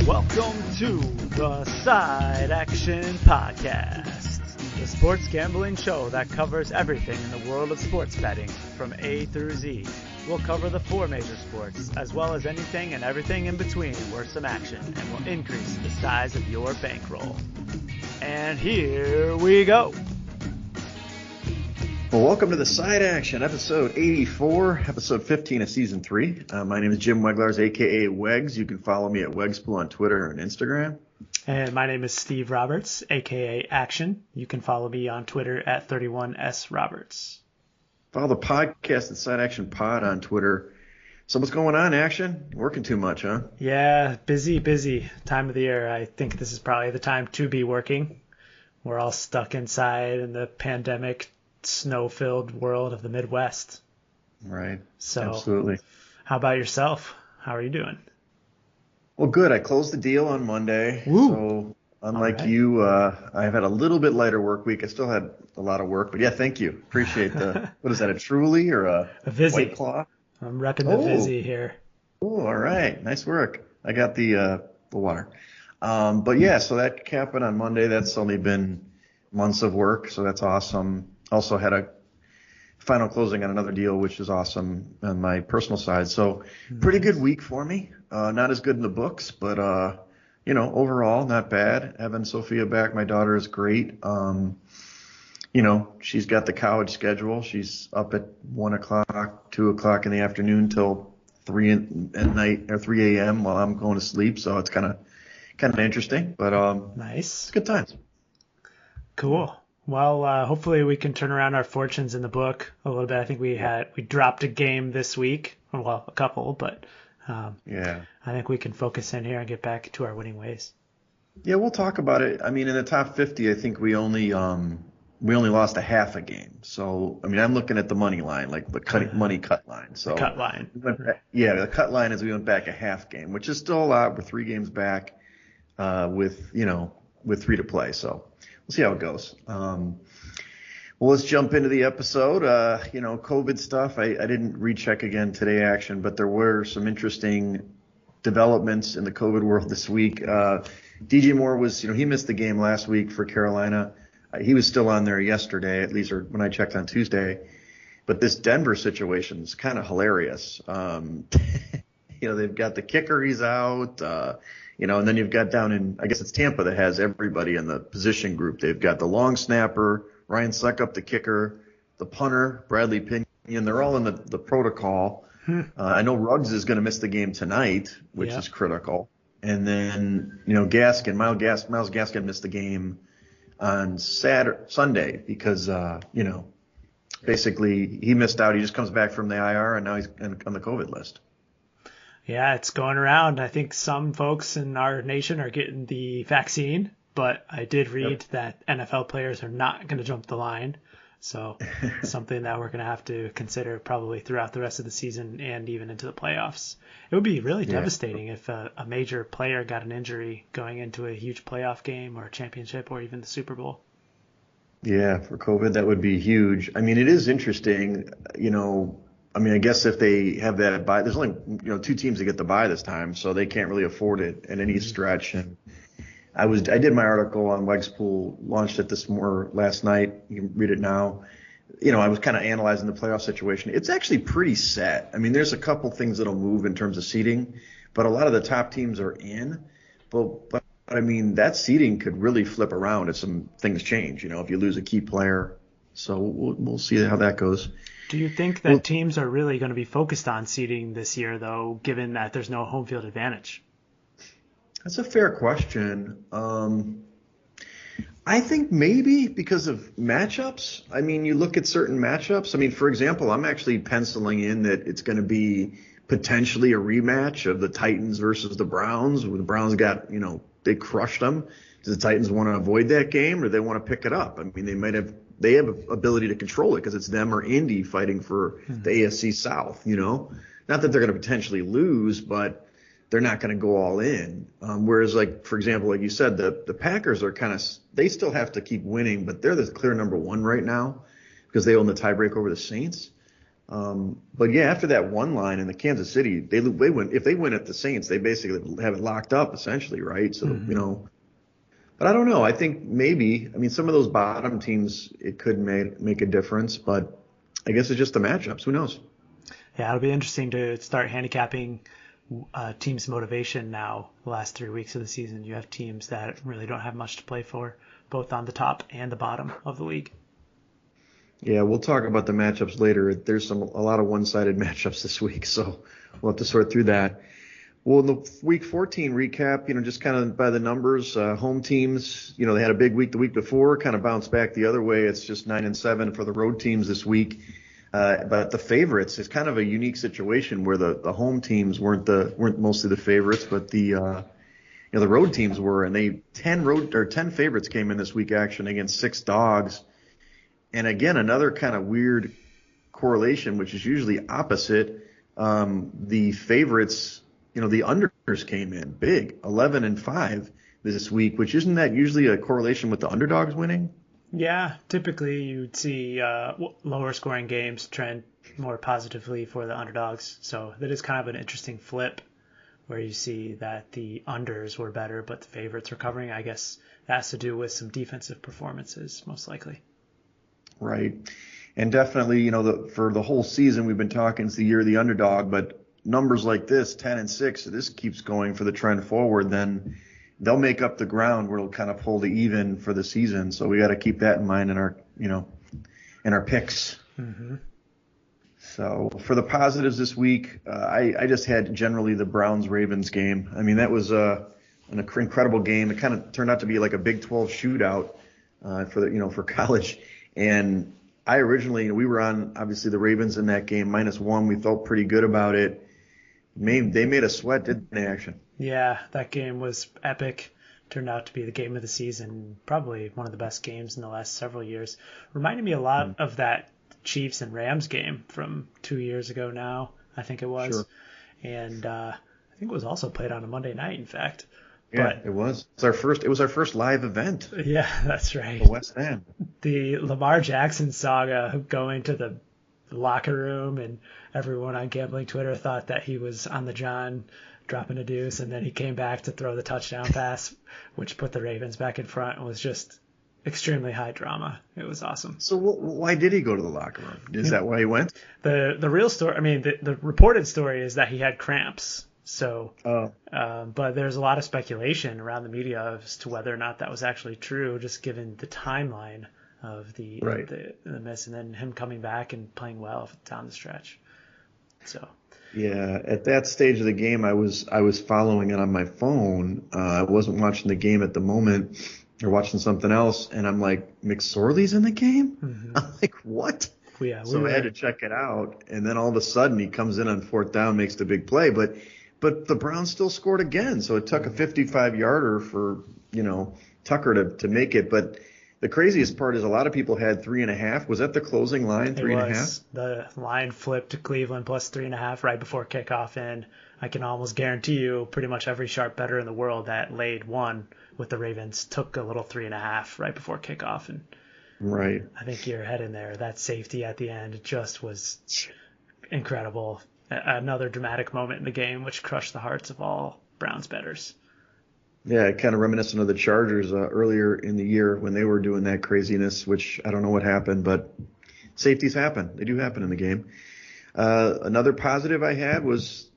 Welcome to the Side Action Podcast, the sports gambling show that covers everything in the world of sports betting from A through Z. We'll cover the four major sports, as well as anything and everything in between worth some action, and will increase the size of your bankroll. And here we go. Well, welcome to the Side Action, episode 84, episode 15 of season 3. My name is Jim Weglars, a.k.a. Wegs. You can follow me at Wegspool on Twitter and Instagram. And my name is Steve Roberts, a.k.a. Action. You can follow me on Twitter at 31sroberts. Follow the podcast at Side Action Pod on Twitter. So what's going on, Action? Working too much, huh? Yeah, busy time of the year. I think this is probably the time to be working. We're all stuck inside in the pandemic snow-filled world of the Midwest. Right. So, absolutely. How about yourself? How are you doing? Well, good. I closed the deal on Monday. Woo. So unlike you, I've had a little bit lighter work week. I still had a lot of work, but yeah, thank you. Appreciate the, what is that, a Truly or a Vizzy? White Claw? I'm repping the Vizzy here. Oh, all right. Nice work. I got the water. But yeah, so that happened on Monday. That's only been months of work, so that's awesome. Also had a final closing on another deal, which is awesome on my personal side. So pretty good week for me. Not as good in the books, but, overall not bad. Having Sophia back, my daughter, is great. She's got the college schedule. She's up at 1 o'clock, 2 o'clock in the afternoon till 3 at night or 3 a.m. while I'm going to sleep. So it's kind of interesting, but nice. It's good times. Cool. Well, hopefully we can turn around our fortunes in the book a little bit. I think we dropped a game this week. Well, a couple, but I think we can focus in here and get back to our winning ways. Yeah, we'll talk about it. I mean, in the top 50, I think we only lost a half a game. So, I mean, I'm looking at the money line, like the money cut line. So the cut line. The cut line is we went back a half game, which is still a lot. We're 3 games back with 3 to play. So we'll see how it goes. Well, let's jump into the episode. COVID stuff. I didn't recheck again today, Action, but there were some interesting developments in the COVID world this week. DJ Moore was, he missed the game last week for Carolina. He was still on there yesterday, at least, or when I checked on Tuesday. But this Denver situation is kind of hilarious. They've got the kicker, he's out. And then you've got down in, I guess it's Tampa that has everybody in the position group. They've got the long snapper, Ryan Suckup, the kicker, the punter, Bradley Pinion. They're all in the protocol. I know Ruggs is going to miss the game tonight, which is critical. And then, Miles Gaskin missed the game on Sunday because, basically he missed out. He just comes back from the IR and now he's on the COVID list. Yeah, it's going around. I think some folks in our nation are getting the vaccine, but I did read that NFL players are not going to jump the line. So something that we're going to have to consider probably throughout the rest of the season and even into the playoffs. It would be really devastating if a major player got an injury going into a huge playoff game or a championship or even the Super Bowl. Yeah, for COVID, that would be huge. I mean, it is interesting, I guess if they have that bye, there's only 2 teams that get the bye this time, so they can't really afford it in any stretch. And I did my article on Wegspool, launched it last night. You can read it now. I was kind of analyzing the playoff situation. It's actually pretty set. I mean, there's a couple things that'll move in terms of seeding, but a lot of the top teams are in. But I mean, that seeding could really flip around if some things change. If you lose a key player. So we'll see how that goes. Do you think that teams are really going to be focused on seeding this year, though, given that there's no home field advantage? That's a fair question. I think maybe because of matchups. I mean, you look at certain matchups. I mean, for example, I'm actually penciling in that it's going to be potentially a rematch of the Titans versus the Browns. The Browns got, they crushed them. Do the Titans want to avoid that game or they want to pick it up? I mean, they have ability to control it because it's them or Indy fighting for the AFC South, Not that they're going to potentially lose, but they're not going to go all in. Whereas, like, for example, like you said, the Packers are they still have to keep winning, but they're the clear number 1 right now because they own the tiebreak over the Saints. But yeah, after that one line in the Kansas City, they win. If they win at the Saints, they basically have it locked up essentially, right? So, but I don't know. I think maybe, I mean, some of those bottom teams, it could make a difference, but I guess it's just the matchups. Who knows? Yeah, it'll be interesting to start handicapping teams' motivation now. The last 3 weeks of the season, you have teams that really don't have much to play for, both on the top and the bottom of the league. Yeah, we'll talk about the matchups later. There's a lot of one-sided matchups this week, so we'll have to sort through that. Well, in the Week 14 recap, just kind of by the numbers, home teams, they had a big week the week before, kind of bounced back the other way. It's just 9-7 for the road teams this week. But the favorites is kind of a unique situation where the home teams weren't mostly the favorites, but the road teams were, and 10 favorites came in this week action against 6 dogs. And again, another kind of weird correlation, which is usually opposite. The favorites, the unders came in big, 11-5 this week, which isn't that usually a correlation with the underdogs winning? Yeah, typically you'd see lower scoring games trend more positively for the underdogs. So that is kind of an interesting flip where you see that the unders were better, but the favorites were covering. I guess that has to do with some defensive performances, most likely. Right. And definitely, for the whole season, we've been talking it's the year of the underdog, but numbers like this, 10-6, if this keeps going for the trend forward, then they'll make up the ground where it'll kind of pull the even for the season. So we got to keep that in mind in our picks. Mm-hmm. So for the positives this week, I just had generally the Browns-Ravens game. I mean, that was an incredible game. It kind of turned out to be like a Big 12 shootout for college. And I originally, we were on, obviously, the Ravens in that game, -1. We felt pretty good about it. They made us sweat, didn't they, Action? Yeah, that game was epic. Turned out to be the game of the season, probably one of the best games in the last several years. Reminded me a lot of that Chiefs and Rams game from 2 years ago now, I think it was. Sure. And I think it was also played on a Monday night, in fact. Yeah, it was. It was our first live event. Yeah, that's right. The West End. The Lamar Jackson saga, going to the locker room, and everyone on gambling Twitter thought that he was on the John dropping a deuce, and then he came back to throw the touchdown pass, which put the Ravens back in front, and was just extremely high drama. It was awesome. So why did he go to the locker room? Is that why he went? The real story, I mean, the reported story is that he had cramps. So, but there's a lot of speculation around the media as to whether or not that was actually true, just given the timeline of the miss, and then him coming back and playing well down the stretch. So. Yeah, at that stage of the game, I was following it on my phone. I wasn't watching the game at the moment, or watching something else, and I'm like, McSorley's in the game? Mm-hmm. I'm like, what? Yeah. So I had to check it out, and then all of a sudden he comes in on 4th down, makes the big play, but the Browns still scored again. So it took a 55-yarder for, Tucker to make it. But the craziest part is a lot of people had 3.5. Was that the closing line, 3.5? The line flipped to Cleveland plus 3.5 right before kickoff. And I can almost guarantee you pretty much every sharp bettor in the world that laid one with the Ravens took a little 3.5 right before kickoff. And right. I think you're heading there. That safety at the end just was incredible. Another dramatic moment in the game, which crushed the hearts of all Browns bettors. Yeah, kind of reminiscent of the Chargers earlier in the year when they were doing that craziness, which I don't know what happened, but safeties happen. They do happen in the game. Another positive I had was,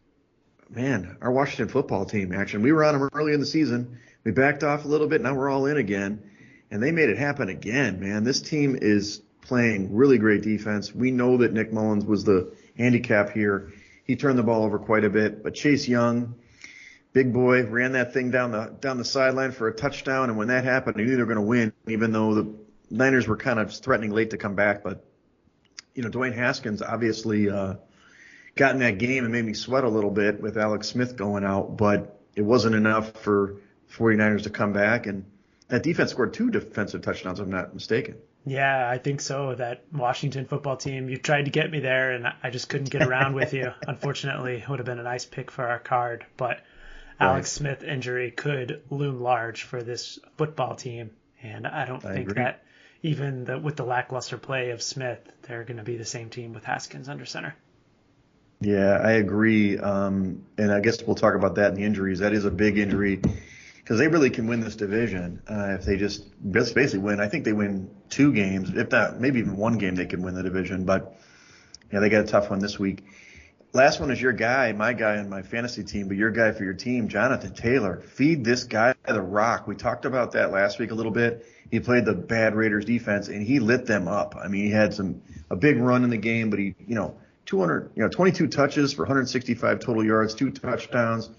our Washington football team action. We were on them early in the season. We backed off a little bit. Now we're all in again, and they made it happen again, man. This team is playing really great defense. We know that Nick Mullins was the handicap here. He turned the ball over quite a bit, but Chase Young, big boy, ran that thing down the sideline for a touchdown, and when that happened, I knew they were going to win, even though the Niners were kind of threatening late to come back. But, Dwayne Haskins obviously got in that game and made me sweat a little bit with Alex Smith going out, but it wasn't enough for 49ers to come back, and that defense scored 2 defensive touchdowns, if I'm not mistaken. Yeah, I think so. That Washington football team, you tried to get me there, and I just couldn't get around with you. Unfortunately, it would have been a nice pick for our card, but Alex Smith injury could loom large for this football team, and I don't think that even with the lackluster play of Smith, they're going to be the same team with Haskins under center. Yeah, I agree. And I guess we'll talk about that in the injuries. That is a big injury because they really can win this division if they just basically win. I think they win 2 games, if not maybe even 1 game, they can win the division. But yeah, they got a tough one this week. Last one is your guy, my guy on my fantasy team, but your guy for your team, Jonathan Taylor. Feed this guy the rock. We talked about that last week a little bit. He played the bad Raiders defense and he lit them up. I mean, he had a big run in the game, but he, 22 touches for 165 total yards, 2 touchdowns.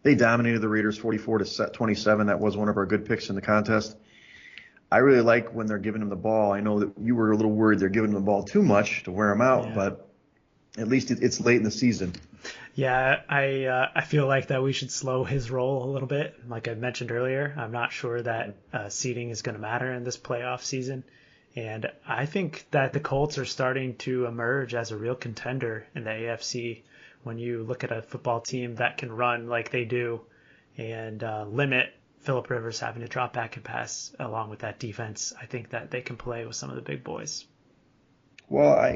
They dominated the Raiders 44-27. That was one of our good picks in the contest. I really like when they're giving him the ball. I know that you were a little worried they're giving him the ball too much to wear him out, but at least it's late in the season. Yeah, I feel like that we should slow his roll a little bit. Like I mentioned earlier, I'm not sure that seeding is going to matter in this playoff season. And I think that the Colts are starting to emerge as a real contender in the AFC when you look at a football team that can run like they do and limit Phillip Rivers having to drop back and pass along with that defense. I think that they can play with some of the big boys. Well, I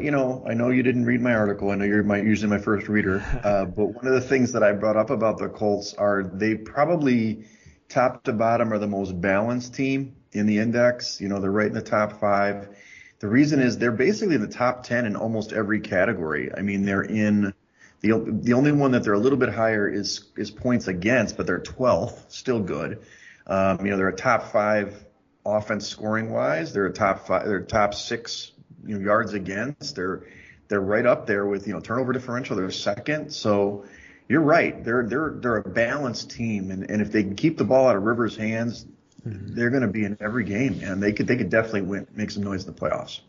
know you didn't read my article. I know you're usually my first reader. But one of the things that I brought up about the Colts are they probably top to bottom are the most balanced team in the index. They're right in the top 5. The reason is they're basically in the top 10 in almost every category. I mean, they're in the only one that they're a little bit higher is points against, but they're 12th, still good. They're a top 5 offense scoring wise. They're top 6, yards against. They're right up there with, turnover differential. They're second. So you're right. They're a balanced team. And if they can keep the ball out of Rivers' hands, they're going to be in every game, and they could definitely make some noise in the playoffs.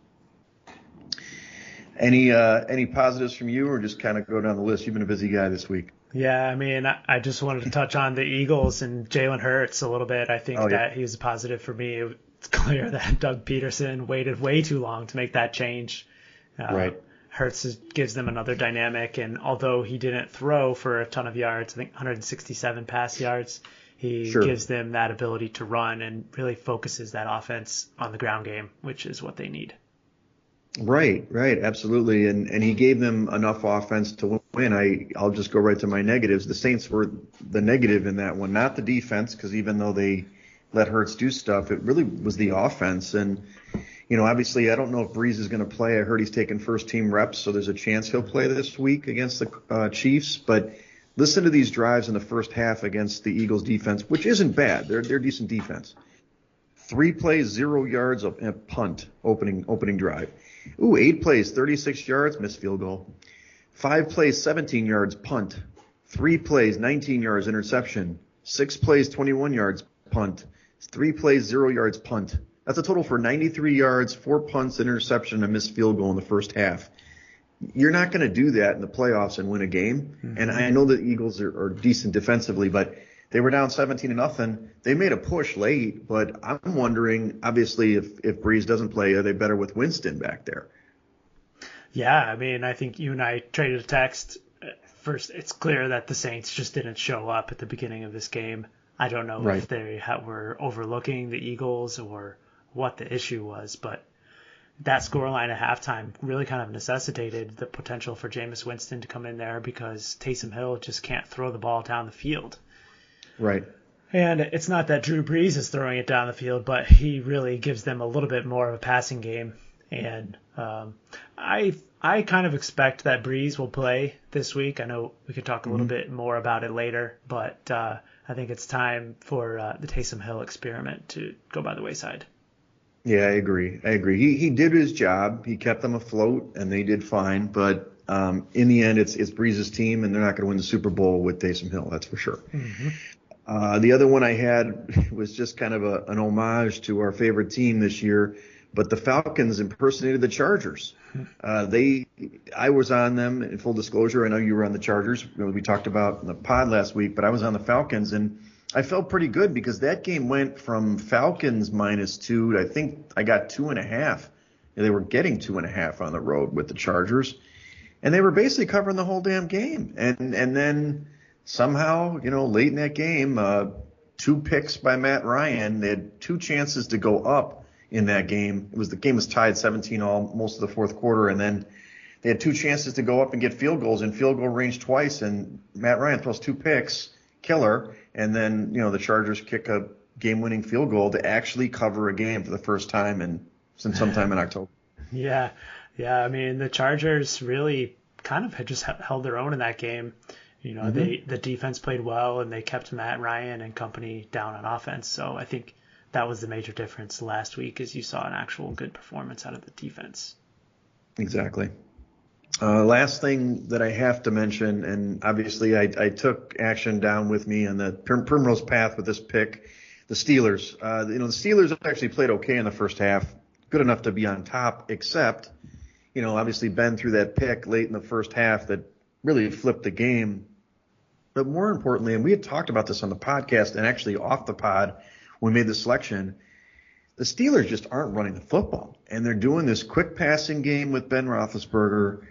Any positives from you, or just kind of go down the list? You've been a busy guy this week. Yeah, I mean, I just wanted to touch on the Eagles and Jalen Hurts a little bit. I think that he was a positive for me. It's clear that Doug Peterson waited way too long to make that change. Right. Hurts gives them another dynamic, and although he didn't throw for a ton of yards, I think 167 pass yards, he gives them that ability to run and really focuses that offense on the ground game, which is what they need. Right, absolutely. And he gave them enough offense to win. I'll just go right to my negatives. The Saints were the negative in that one, not the defense, because even though they let Hurts do stuff, it really was the offense. And, obviously I don't know if Breeze is going to play. I heard he's taking first team reps, so there's a chance he'll play this week against the Chiefs. But listen to these drives in the first half against the Eagles defense, which isn't bad. They're decent defense. 3 plays, 0 yards of a punt, opening drive. 8 plays, 36 yards, missed field goal. 5 plays, 17 yards, punt. 3 plays, 19 yards, interception. 6 plays, 21 yards, punt. 3 plays, 0 yards, punt. That's a total for 93 yards, 4 punts, interception, and a missed field goal in the first half. You're not going to do that in the playoffs and win a game. Mm-hmm. And I know the Eagles are decent defensively, but they were down 17-0. They made a push late, but I'm wondering, obviously, if Breeze doesn't play, are they better with Winston back there? Yeah, I mean, I think you and I traded a text. First, it's clear that the Saints just didn't show up at the beginning of this game. I don't know if they were overlooking the Eagles or what the issue was, but that scoreline at halftime really kind of necessitated the potential for Jameis Winston to come in there because Taysom Hill just can't throw the ball down the field. Right. And it's not that Drew Brees is throwing it down the field, but he really gives them a little bit more of a passing game. And I kind of expect that Brees will play this week. I know we could talk a little bit more about it later, but I think it's time for the Taysom Hill experiment to go by the wayside. Yeah, I agree. He did his job. He kept them afloat, and they did fine. But in the end, it's Breeze's team, and they're not going to win the Super Bowl with Taysom Hill. That's for sure. Mm-hmm. The other one I had was just kind of an homage to our favorite team this year, but the Falcons impersonated the Chargers. I was on them, in full disclosure. I know you were on the Chargers. We talked about in the pod last week, but I was on the Falcons, and I felt pretty good because that game went from Falcons -2 to I think I got 2.5. They were getting 2.5 on the road with the Chargers, and they were basically covering the whole damn game. And then somehow, late in that game, 2 picks by Matt Ryan. They had 2 chances to go up, in that game. The game was tied 17-all most of the fourth quarter, and then they had 2 chances to go up and get field goals in field goal range twice, and Matt Ryan throws 2 picks, killer, and then the Chargers kick a game-winning field goal to actually cover a game for the first time since sometime in October. Yeah. I mean, the Chargers really kind of had just held their own in that game. The defense played well, and they kept Matt Ryan and company down on offense. So I think that was the major difference last week, is you saw an actual good performance out of the defense. Exactly. Last thing that I have to mention, and obviously I took action down with me on the primrose path with this pick, the Steelers. The Steelers actually played okay in the first half, good enough to be on top, except, obviously Ben threw that pick late in the first half that really flipped the game. But more importantly, and we had talked about this on the podcast and actually off the pod when we made the selection, the Steelers just aren't running the football. And they're doing this quick passing game with Ben Roethlisberger.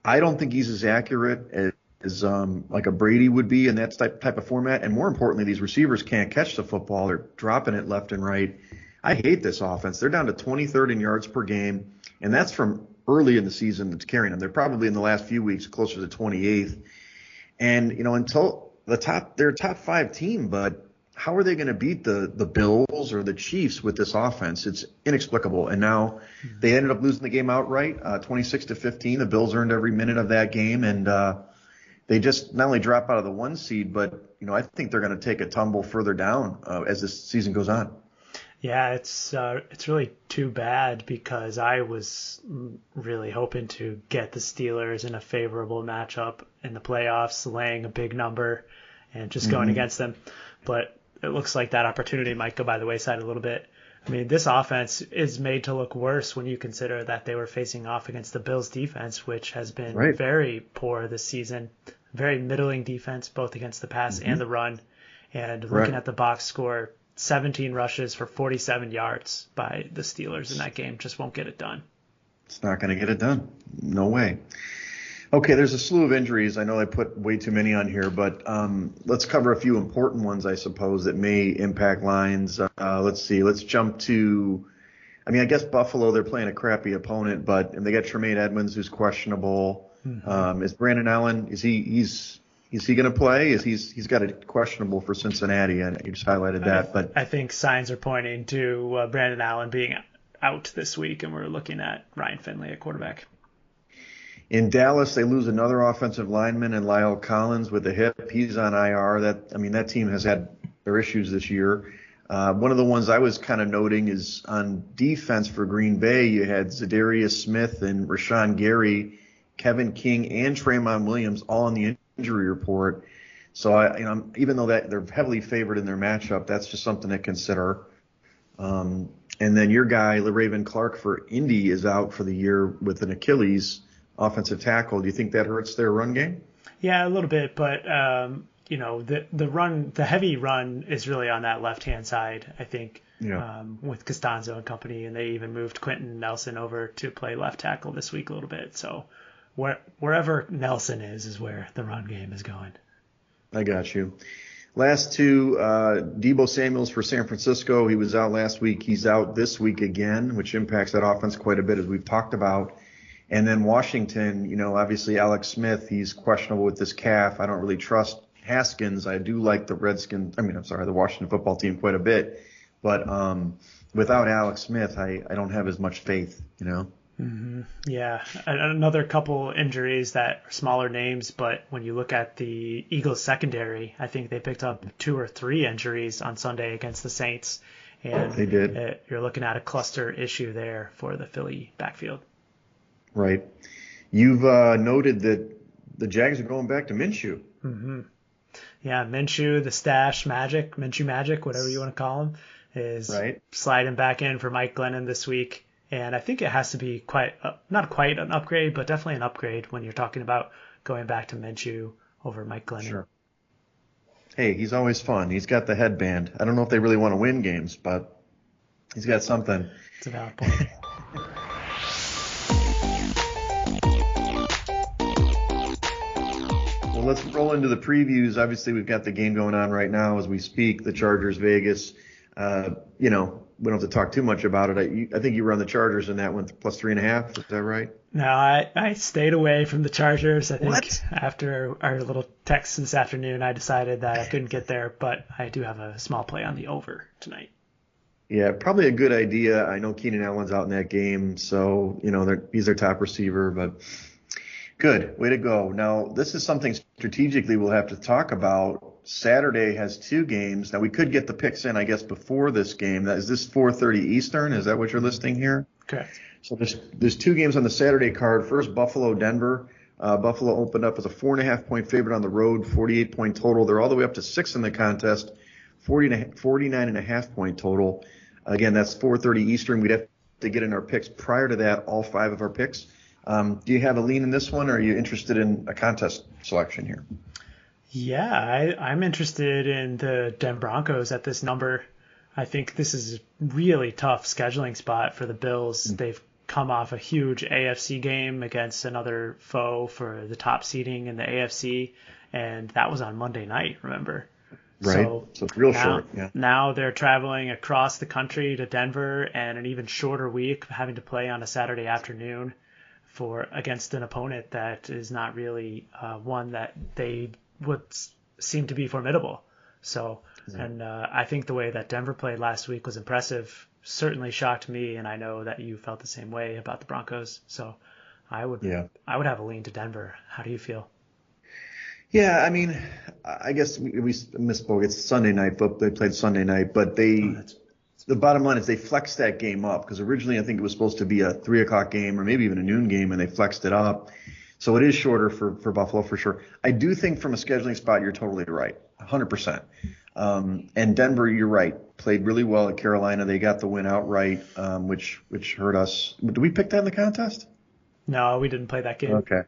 I don't think he's as accurate as like a Brady would be in that type of format. And more importantly, these receivers can't catch the football. They're dropping it left and right. I hate this offense. They're down to 23rd in yards per game, and that's from early in the season that's carrying them. They're probably in the last few weeks closer to 28th. And, until they're a top 5 team, but how are they going to beat the Bills or the Chiefs with this offense? It's inexplicable. And now they ended up losing the game outright, 26-15. The Bills earned every minute of that game, and they just not only drop out of the 1 seed, but I think they're going to take a tumble further down as this season goes on. Yeah, it's really too bad, because I was really hoping to get the Steelers in a favorable matchup in the playoffs, laying a big number and just going against them. But it looks like that opportunity might go by the wayside a little bit. I mean, this offense is made to look worse when you consider that they were facing off against the Bills defense, which has been very poor this season. Very middling defense, both against the pass and the run. And looking at the box score, 17 rushes for 47 yards by the Steelers in that game just won't get it done. It's not going to get it done. No way. Okay, there's a slew of injuries. I know I put way too many on here, but let's cover a few important ones, I suppose, that may impact lines. Let's see. Let's jump to, I guess Buffalo, they're playing a crappy opponent, and they got Tremaine Edmonds, who's questionable. Is Brandon Allen, is he going to play? He's got a questionable for Cincinnati, and you just highlighted that. But I think signs are pointing to Brandon Allen being out this week, and we're looking at Ryan Finley at quarterback. In Dallas, they lose another offensive lineman in Lyle Collins with a hip. He's on IR. That team has had their issues this year. One of the ones I was kind of noting is on defense for Green Bay, you had Zadarius Smith and Rashawn Gary, Kevin King, and Traymon Williams all on the injury report. So even though that they're heavily favored in their matchup, that's just something to consider. And then your guy, LeRaven Clark for Indy, is out for the year with an Achilles, offensive tackle. Do you think that hurts their run game? Yeah, a little bit, but the heavy run is really on that left-hand side, I think, with Costanzo and company, and they even moved Quentin Nelson over to play left tackle this week a little bit. So wherever Nelson is where the run game is going. I got you. Last two, Deebo Samuels for San Francisco. He was out last week. He's out this week again, which impacts that offense quite a bit, as we've talked about. And then Washington, obviously Alex Smith, he's questionable with this calf. I don't really trust Haskins. I do like the the Washington football team quite a bit. But without Alex Smith, I don't have as much faith, Mm-hmm. Yeah, another couple injuries that are smaller names, but when you look at the Eagles secondary, I think they picked up 2 or 3 injuries on Sunday against the Saints. And they did. You're looking at a cluster issue there for the Philly backfield. Right. You've noted that the Jags are going back to Minshew. Mm-hmm. Yeah, Minshew, the stash magic, Minshew magic, whatever you want to call him, is sliding back in for Mike Glennon this week. And I think it has to be not quite an upgrade, but definitely an upgrade when you're talking about going back to Minshew over Mike Glennon. Sure. Hey, he's always fun. He's got the headband. I don't know if they really want to win games, but he's got something. It's a valid point. Well, let's roll into the previews. Obviously, we've got the game going on right now as we speak, the Chargers Vegas. we don't have to talk too much about it. I think you were on the Chargers in that one, plus 3.5. Is that right? No, I stayed away from the Chargers. I think What? after our little text this afternoon, I decided that I couldn't get there, but I do have a small play on the over tonight. Yeah, probably a good idea. I know Keenan Allen's out in that game, so he's their top receiver, but good. Way to go. Now, this is something strategically we'll have to talk about. Saturday has 2 games. Now, we could get the picks in, I guess, before this game. Is this 4:30 Eastern? Is that what you're listing here? Correct. So there's 2 games on the Saturday card. First, Buffalo, Denver. Buffalo opened up as a 4.5-point favorite on the road, 48-point total. They're all the way up to 6 in the contest, 49.5-point total. Again, that's 4:30 Eastern. We'd have to get in our picks prior to that, all 5 of our picks. Do you have a lean in this one, or are you interested in a contest selection here? Yeah, I'm interested in the Denver Broncos at this number. I think this is a really tough scheduling spot for the Bills. They've come off a huge AFC game against another foe for the top seeding in the AFC, and that was on Monday night, remember? Right. So it's real short. Yeah. Now they're traveling across the country to Denver, and an even shorter week, having to play on a Saturday afternoon against an opponent that is not really one that they would seem to be formidable. So, and I think the way that Denver played last week was impressive. Certainly shocked me, and I know that you felt the same way about the Broncos. So, I would have a lean to Denver. How do you feel? Yeah, I mean, I guess we misspoke. It's Sunday night, but they played Sunday night. But the bottom line is they flexed that game up because originally I think it was supposed to be a 3:00 game or maybe even a noon game, and they flexed it up. So it is shorter for Buffalo for sure. I do think from a scheduling spot, you're totally right, 100%. And Denver, you're right, played really well at Carolina. They got the win outright, which hurt us. Did we pick that in the contest? No, we didn't play that game. Okay.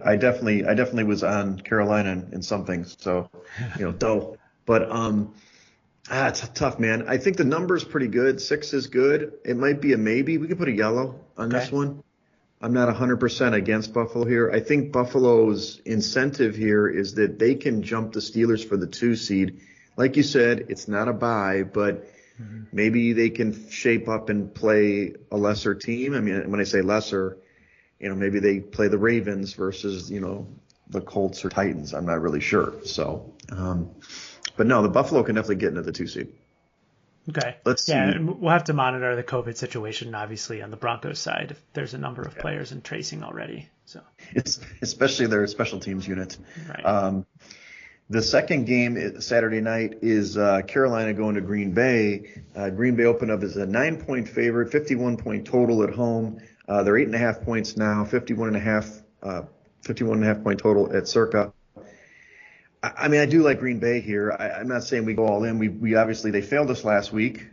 I definitely was on Carolina in something. So, dough. But it's tough, man. I think the number's pretty good. 6 is good. It might be a maybe. We could put a yellow on this one. I'm not 100% against Buffalo here. I think Buffalo's incentive here is that they can jump the Steelers for the 2 seed. Like you said, it's not a bye, but maybe they can shape up and play a lesser team. I mean, when I say lesser, maybe they play the Ravens versus, the Colts or Titans. I'm not really sure. So, but no, the Buffalo can definitely get into the 2 seed. Okay. Let's see. Yeah, and we'll have to monitor the COVID situation, obviously, on the Broncos side. If there's a number of players in tracing already. So it's especially their special teams unit. Right. The second game Saturday night is Carolina going to Green Bay. Green Bay opened up as a 9-point favorite, 51-point total at home. They're 8.5 points now, 51.5 point total at Circa. I mean, I do like Green Bay here. I'm not saying we go all in. We obviously, they failed us last week.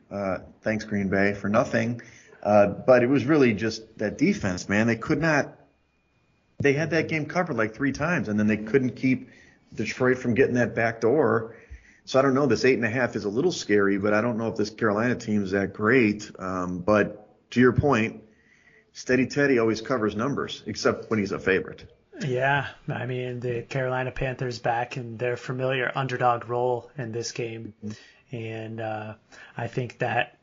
Thanks, Green Bay, for nothing. But it was really just that defense, man. They had that game covered like 3 times, and then they couldn't keep Detroit from getting that back door. So I don't know. This 8.5 is a little scary, but I don't know if this Carolina team is that great. But to your point, Steady Teddy always covers numbers, except when he's a favorite. Yeah, I mean, the Carolina Panthers back in their familiar underdog role in this game. And I think that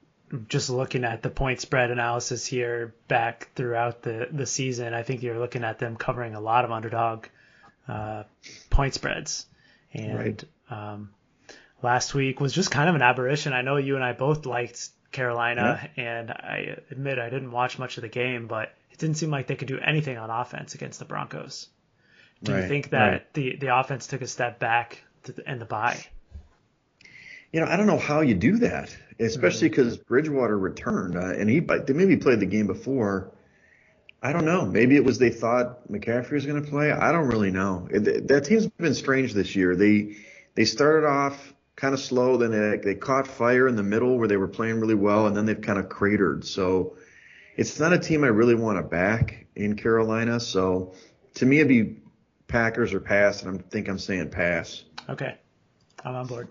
just looking at the point spread analysis here back throughout the season, I think you're looking at them covering a lot of underdog point spreads. And last week was just kind of an aberration. I know you and I both liked Carolina, and I admit I didn't watch much of the game, but it didn't seem like they could do anything on offense against the Broncos. Do you think that the offense took a step back in the bye? I don't know how you do that, especially because Bridgewater returned, and they maybe played the game before. I don't know. Maybe it was they thought McCaffrey was going to play. I don't really know. That team's been strange this year. They started off kind of slow, then they caught fire in the middle where they were playing really well, and then they've kind of cratered. So it's not a team I really want to back in Carolina. So to me, it'd be Packers or pass, and I think I'm saying pass. Okay. I'm on board.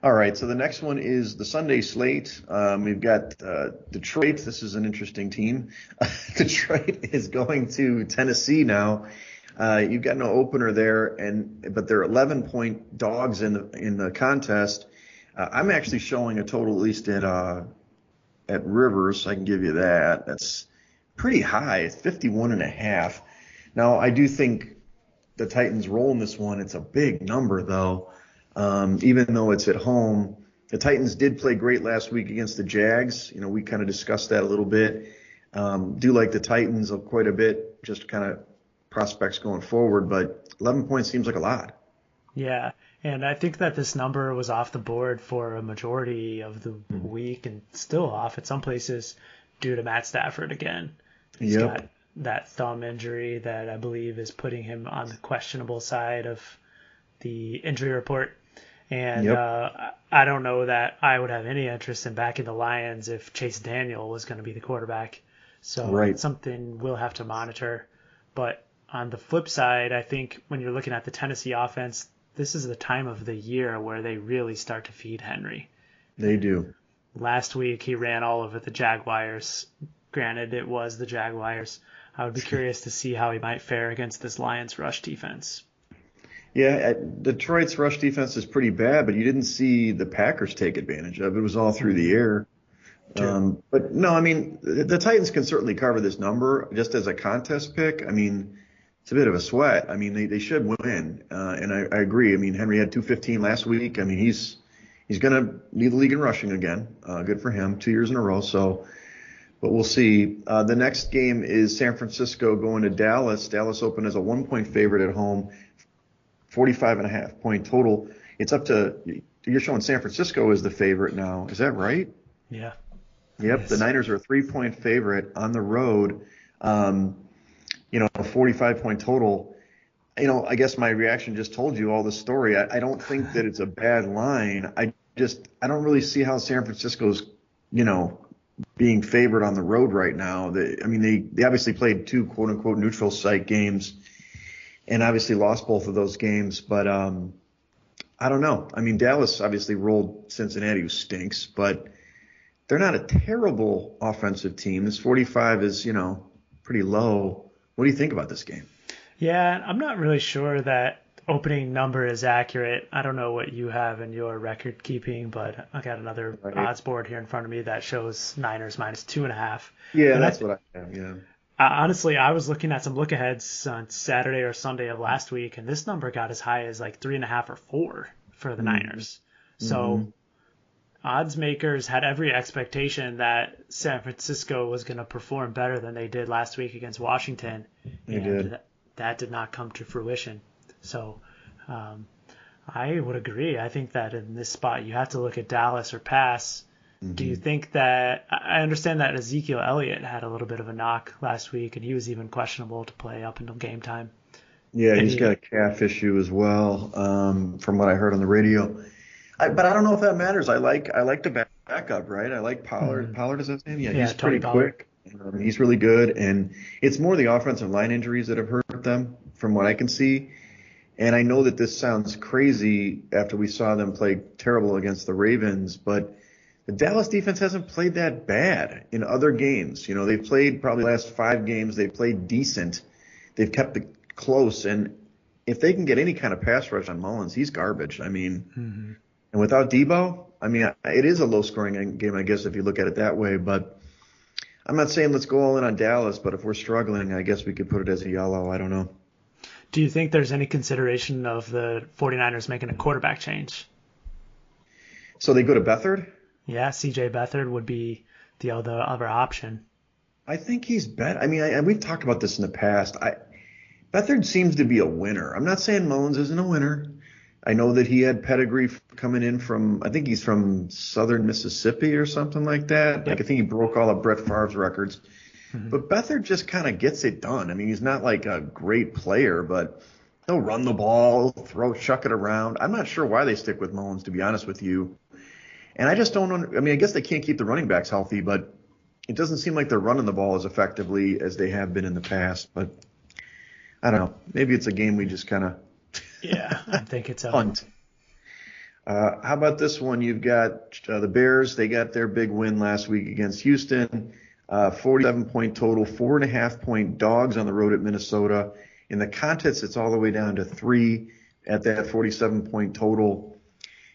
All right, so the next one is the Sunday slate. We've got Detroit. This is an interesting team. Detroit is going to Tennessee now. You've got no opener there, but they're 11-point dogs in the contest. I'm actually showing a total, at least at Rivers. I can give you that. That's pretty high. It's 51.5. Now, I do think the Titans roll in this one. It's a big number, though. Even though it's at home, the Titans did play great last week against the Jags. We kind of discussed that a little bit. Do like the Titans quite a bit, just kind of prospects going forward, but 11 points seems like a lot. Yeah, and I think that this number was off the board for a majority of the week and still off at some places due to Matt Stafford again. He's got that thumb injury that I believe is putting him on the questionable side of the injury report. And I don't know that I would have any interest in backing the Lions if Chase Daniel was going to be the quarterback. So it's something we'll have to monitor. But on the flip side, I think when you're looking at the Tennessee offense, this is the time of the year where they really start to feed Henry. They do. Last week, he ran all over the Jaguars. Granted, it was the Jaguars. I would be curious to see how he might fare against this Lions rush defense. Yeah, Detroit's rush defense is pretty bad, but you didn't see the Packers take advantage of it. It was all through the air. But no, I mean, the Titans can certainly cover this number just as a contest pick. I mean, it's a bit of a sweat. I mean, they should win. And I agree. I mean, Henry had 215 last week. I mean, he's going to lead the league in rushing again. Good for him, 2 years in a row. So, but we'll see. The next game is San Francisco going to Dallas. Dallas opened as a 1-point favorite at home, 45.5 point total. It's up to, you're showing San Francisco as the favorite now. Is that right? Yeah. Yep. Yes. The Niners are a 3-point favorite on the road. A 45-point total. I guess my reaction just told you all the story. I don't think that it's a bad line. I don't really see how San Francisco's, being favored on the road right now. They obviously played 2 quote unquote neutral site games and obviously lost both of those games. But I don't know. I mean, Dallas obviously rolled Cincinnati, who stinks, but they're not a terrible offensive team. This 45 is, pretty low. What do you think about this game? Yeah, I'm not really sure that opening number is accurate. I don't know what you have in your record keeping, but I got another odds board here in front of me that shows Niners minus 2.5. Yeah, and that's what I have, yeah. Honestly, I was looking at some look-aheads on Saturday or Sunday of last week, and this number got as high as like 3.5 or 4 for the Niners. So odds makers had every expectation that San Francisco was going to perform better than they did last week against Washington. They did. That did not come to fruition. So I would agree. I think that in this spot you have to look at Dallas or pass. Do you think that – I understand that Ezekiel Elliott had a little bit of a knock last week, and he was even questionable to play up until game time. Yeah, he's got a calf issue as well, from what I heard on the radio. But I don't know if that matters. I like the backup, right? I like Pollard. Pollard is his name? Yeah, he's pretty quick. He's really good. And it's more the offensive line injuries that have hurt them from what I can see. And I know that this sounds crazy after we saw them play terrible against the Ravens, but the Dallas defense hasn't played that bad in other games. They've played probably the last 5 games. They've played decent. They've kept it close. And if they can get any kind of pass rush on Mullins, he's garbage. I mean, and without Debo, I mean, it is a low-scoring game, I guess, if you look at it that way. But I'm not saying let's go all in on Dallas, but if we're struggling, I guess we could put it as a yellow. I don't know. Do you think there's any consideration of the 49ers making a quarterback change? So they go to Beathard? Yeah, C.J. Beathard would be the other option. I think he's better. I mean, we've talked about this in the past. Beathard seems to be a winner. I'm not saying Mullins isn't a winner. I know that he had pedigree coming in from, I think he's from southern Mississippi or something like that. Yep. Like I think he broke all of Brett Favre's records. But Beathard just kind of gets it done. I mean, he's not like a great player, but he'll run the ball, chuck it around. I'm not sure why they stick with Mullins, to be honest with you. And I just don't know. I mean, I guess they can't keep the running backs healthy, but it doesn't seem like they're running the ball as effectively as they have been in the past. But I don't know. Maybe it's a game we just kind of I think it's a punt. How about this one? You've got the Bears. They got their big win last week against Houston. 47-point total, 4.5-point dogs on the road at Minnesota. In the contest, it's all the way down to 3 at that 47-point total.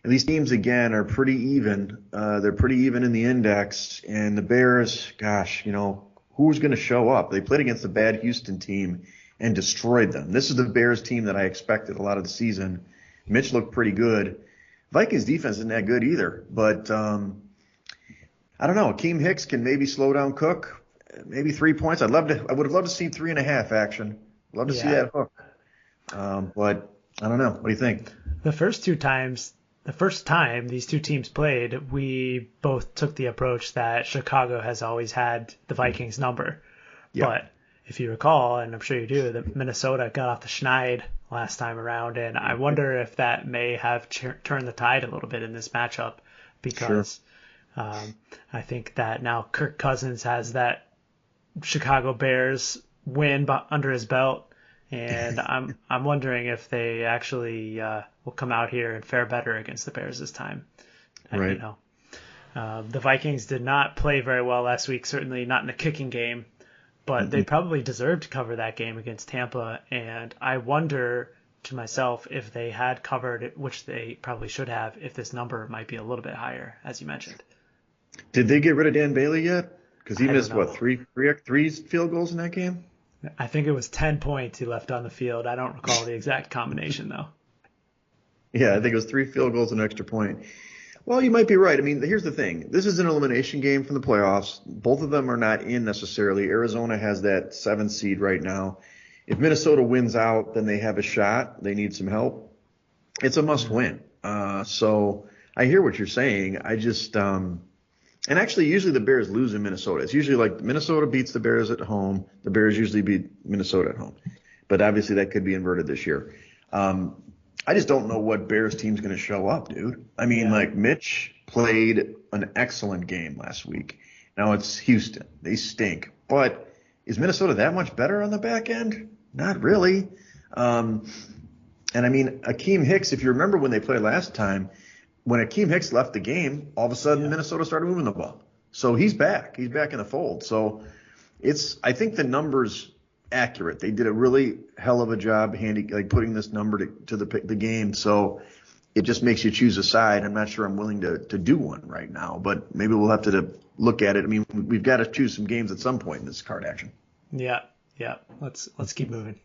And these teams, again, are pretty even. They're pretty even in the index. And the Bears, gosh, who's going to show up? They played against a bad Houston team and destroyed them. This is the Bears team that I expected a lot of the season. Mitch looked pretty good. Vikings defense isn't that good either. But I don't know. Akeem Hicks can maybe slow down Cook. Maybe 3 points. I would have loved to see 3.5 action. Love to see that hook. But I don't know. What do you think? The first time these two teams played, we both took the approach that Chicago has always had the Vikings number. Yeah. But if you recall, and I'm sure you do, that Minnesota got off the schneid last time around, and I wonder if that may have turned the tide a little bit in this matchup, because I think that now Kirk Cousins has that Chicago Bears win under his belt, and I'm wondering if they actually will come out here and fare better against the Bears this time. Right. The Vikings did not play very well last week, certainly not in the kicking game, but they probably deserved to cover that game against Tampa, and I wonder to myself if they had covered it, which they probably should have, if this number might be a little bit higher, as you mentioned. Did they get rid of Dan Bailey yet? Because he missed, three field goals in that game? I think it was 10 points he left on the field. I don't recall the exact combination, though. Yeah, I think it was 3 field goals and an extra point. Well, you might be right. I mean, here's the thing. This is an elimination game from the playoffs. Both of them are not in necessarily. Arizona has that 7th seed right now. If Minnesota wins out, then they have a shot. They need some help. It's a must win. So I hear what you're saying. I just and actually, usually the Bears lose in Minnesota. It's usually like Minnesota beats the Bears at home. The Bears usually beat Minnesota at home. But obviously that could be inverted this year. I just don't know what Bears team's going to show up, dude. I mean, Mitch played an excellent game last week. Now it's Houston. They stink. But is Minnesota that much better on the back end? Not really. And I mean, Akeem Hicks, if you remember when they played last time, when Akeem Hicks left the game, all of a sudden Minnesota started moving the ball. So he's back. He's back in the fold. So I think the number's accurate. They did a really hell of a job putting this number to the game. So it just makes you choose a side. I'm not sure I'm willing to do one right now, but maybe we'll have to look at it. I mean, we've got to choose some games at some point in this card action. Yeah. Let's keep moving.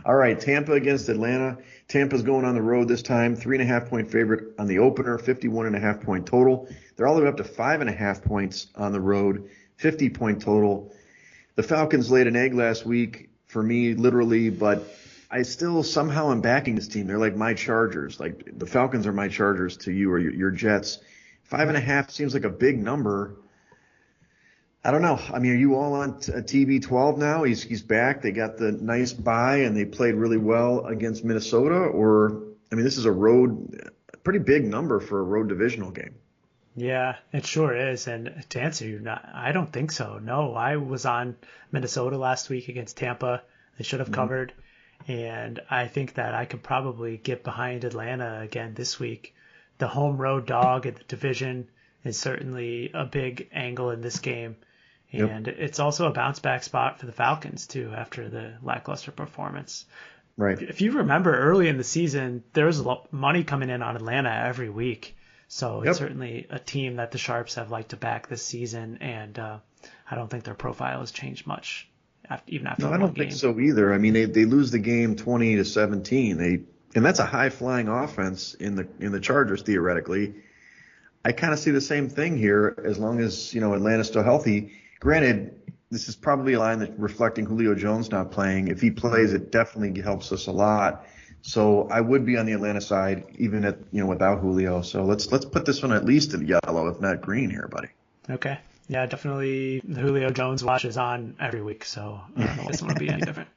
All right, Tampa against Atlanta. Tampa's going on the road this time. 3.5-point favorite on the opener, 51.5-point total. They're all the way up to 5.5 points on the road, 50-point total. The Falcons laid an egg last week for me, literally, but I still somehow am backing this team. They're like my Chargers. Like the Falcons are my Chargers to you or your Jets. 5.5 seems like a big number. I don't know. I mean, are you all on TB12 now? He's back. They got the nice bye, and they played really well against Minnesota. Or, I mean, this is a pretty big number for a road divisional game. Yeah, it sure is. And to answer you, I don't think so. No, I was on Minnesota last week against Tampa. They should have covered. And I think that I could probably get behind Atlanta again this week. The home road dog at the division is certainly a big angle in this game. And it's also a bounce back spot for the Falcons, too, after the lackluster performance. Right. If you remember early in the season, there was money coming in on Atlanta every week. So it's certainly a team that the Sharps have liked to back this season. And I don't think their profile has changed much, even after I don't think so either. I mean, they lose the game 20-17. And that's a high flying offense in the Chargers, theoretically. I kind of see the same thing here as long as, Atlanta's still healthy. Granted, this is probably a line that's reflecting Julio Jones not playing. If he plays, it definitely helps us a lot. So I would be on the Atlanta side, even without Julio. So let's put this one at least in yellow, if not green here, buddy. Okay. Yeah, definitely the Julio Jones watch is on every week, so I don't know if this one will be any different.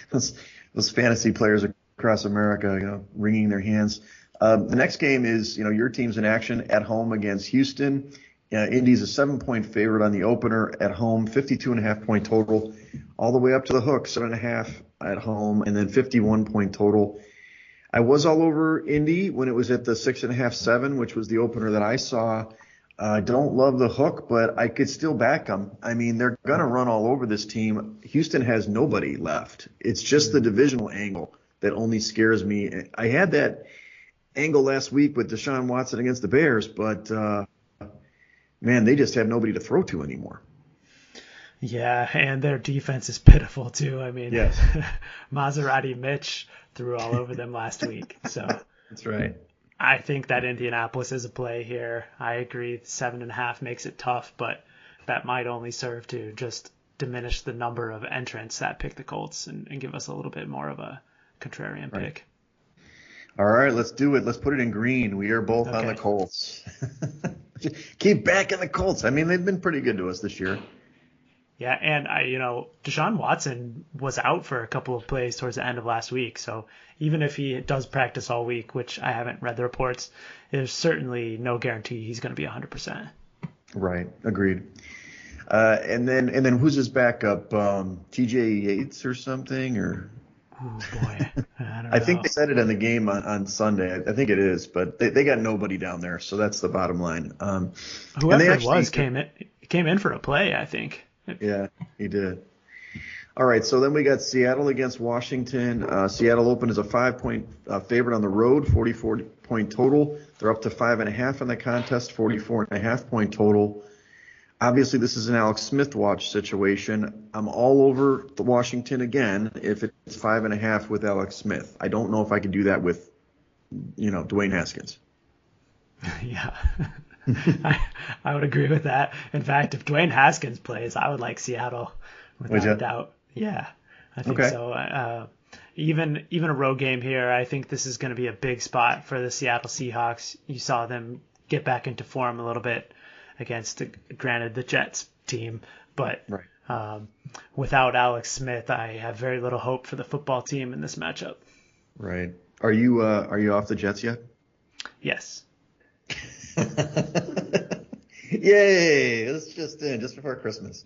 Those fantasy players across America, wringing their hands. The next game is, your team's in action at home against Houston. Indy's a 7-point favorite on the opener at home, 52.5-point total, all the way up to the hook, 7.5 at home, and then 51-point total. I was all over Indy when it was at the 6.5, 7, which was the opener that I saw. I don't love the hook, but I could still back them. I mean, they're going to run all over this team. Houston has nobody left. It's just the divisional angle that only scares me. I had that angle last week with Deshaun Watson against the Bears, but man, they just have nobody to throw to anymore. Yeah, and their defense is pitiful too. I mean, yes. Maserati Mitch threw all over them last week. So that's right. I think that Indianapolis is a play here. I agree. 7.5 makes it tough, but that might only serve to just diminish the number of entrants that pick the Colts and give us a little bit more of a contrarian pick. All right, let's do it. Let's put it in green. We are both on the Colts. Keep backing the Colts. I mean, they've been pretty good to us this year. Yeah, and Deshaun Watson was out for a couple of plays towards the end of last week. So even if he does practice all week, which I haven't read the reports, there's certainly no guarantee he's going to be 100%. Right. Agreed. And then who's his backup? T.J. Yates or something? Or oh boy, I don't know. I think they said it in the game on Sunday. I think it is, but they got nobody down there, so that's the bottom line. Whoever it was came in for a play, I think. Yeah, he did. All right, so then we got Seattle against Washington. Seattle opened as a 5-point favorite on the road, 44-point total. They're up to 5.5 in the contest, 44.5-point total. Obviously, this is an Alex Smith watch situation. I'm all over the Washington again if it's 5.5 with Alex Smith. I don't know if I could do that with, Dwayne Haskins. Yeah. I would agree with that. In fact, if Dwayne Haskins plays, I would like Seattle without a doubt. Yeah, I think so. Even a road game here, I think this is going to be a big spot for the Seattle Seahawks. You saw them get back into form a little bit against, granted, the Jets team, but without Alex Smith, I have very little hope for the football team in this matchup. Right. Are you off the Jets yet? Yes. Yay! It's just before Christmas.